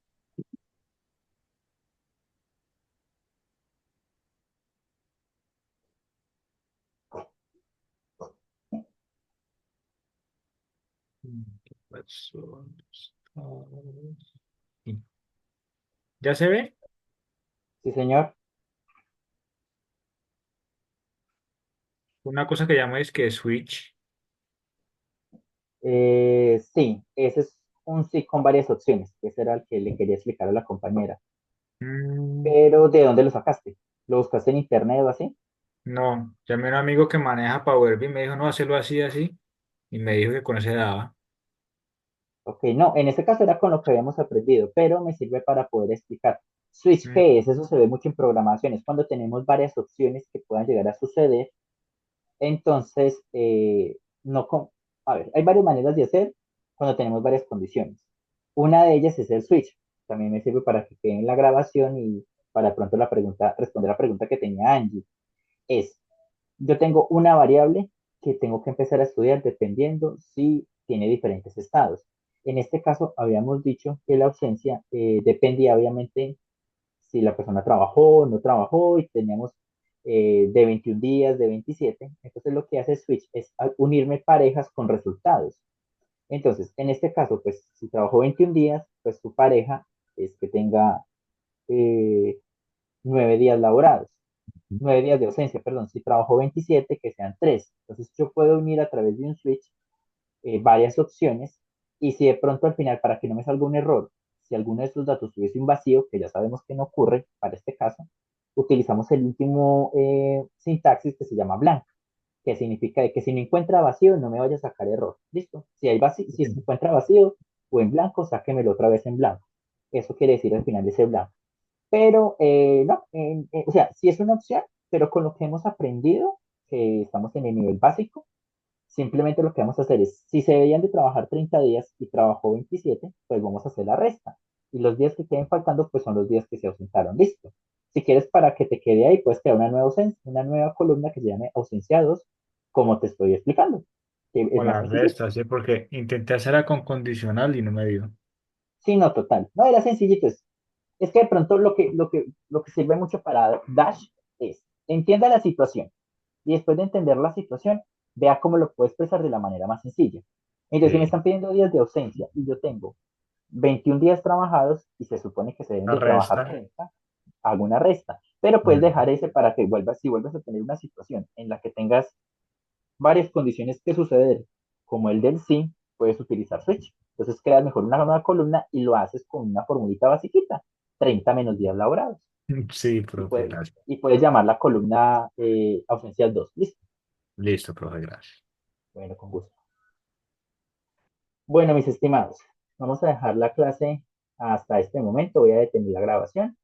¿Qué pasó? Sí. ¿Ya se ve? Sí, señor. Una cosa que llamo es que switch. Sí, ese es un sí con varias opciones. Ese era el que le quería explicar a la compañera. Mm, Pero, ¿de dónde lo sacaste? ¿Lo buscaste en internet o así? no, llamé a un amigo que maneja Power BI y me dijo, no, hacerlo así, así. Y me dijo que con ese daba. Ok, no, en este caso era con lo que habíamos aprendido, pero me sirve para poder explicar. Switch, Mm, ¿qué es? Eso se ve mucho en programación, es cuando tenemos varias opciones que puedan llegar a suceder. Entonces, no con- a ver, hay varias maneras de hacer cuando tenemos varias condiciones. Una de ellas es el switch. También me sirve para que quede en la grabación y para pronto la pregunta, responder la pregunta que tenía Angie. Es, yo tengo una variable que tengo que empezar a estudiar dependiendo si tiene diferentes estados. En este caso, habíamos dicho que la ausencia dependía obviamente si la persona trabajó o no trabajó y teníamos de 21 días, de 27. Entonces lo que hace Switch es unirme parejas con resultados. Entonces, en este caso, pues si trabajó 21 días, pues su pareja es que tenga eh, 9 días laborados. 9 días de ausencia, perdón, si trabajó 27, que sean 3. Entonces yo puedo unir a través de un switch varias opciones y si de pronto al final, para que no me salga un error, si alguno de estos datos tuviese un vacío, que ya sabemos que no ocurre para este caso, utilizamos el último sintaxis que se llama blank, que significa de que si no encuentra vacío no me vaya a sacar error. ¿Listo? Si hay vacío, si se encuentra vacío o en blanco, sáquemelo otra vez en blanco. Eso quiere decir al final ese blanco. Pero no, o sea, sí es una opción, pero con lo que hemos aprendido, que estamos en el nivel básico, simplemente lo que vamos a hacer es, si se debían de trabajar 30 días y trabajó 27, pues vamos a hacer la resta. Y los días que queden faltando, pues son los días que se ausentaron. Listo. Si quieres, para que te quede ahí, puedes crear una nueva columna que se llame ausencia 2, como te estoy explicando. Que o es más la sencillito. resta, sí, porque intenté hacerla con condicional y no me dio. Sí, no, total. No, era sencillito. Es que de pronto lo que sirve mucho para Dash es, entienda la situación y después de entender la situación, vea cómo lo puede expresar de la manera más sencilla. Entonces, si me Sí. están pidiendo días de ausencia y yo tengo 21 días trabajados y se supone que se deben La de trabajar resta. 30, hago una resta. Pero puedes Mm. dejar ese para que vuelvas, si vuelves a tener una situación en la que tengas varias condiciones que suceder, como el del sí, puedes utilizar switch. Entonces creas mejor una nueva columna y lo haces con una formulita basiquita, 30 menos días laborados. Sí, Y profe, puedes, gracias. y puedes llamar la columna ausencial 2. Listo. Listo, profe, gracias. Bueno, con gusto. Bueno, mis estimados, vamos a dejar la clase hasta este momento. Voy a detener la grabación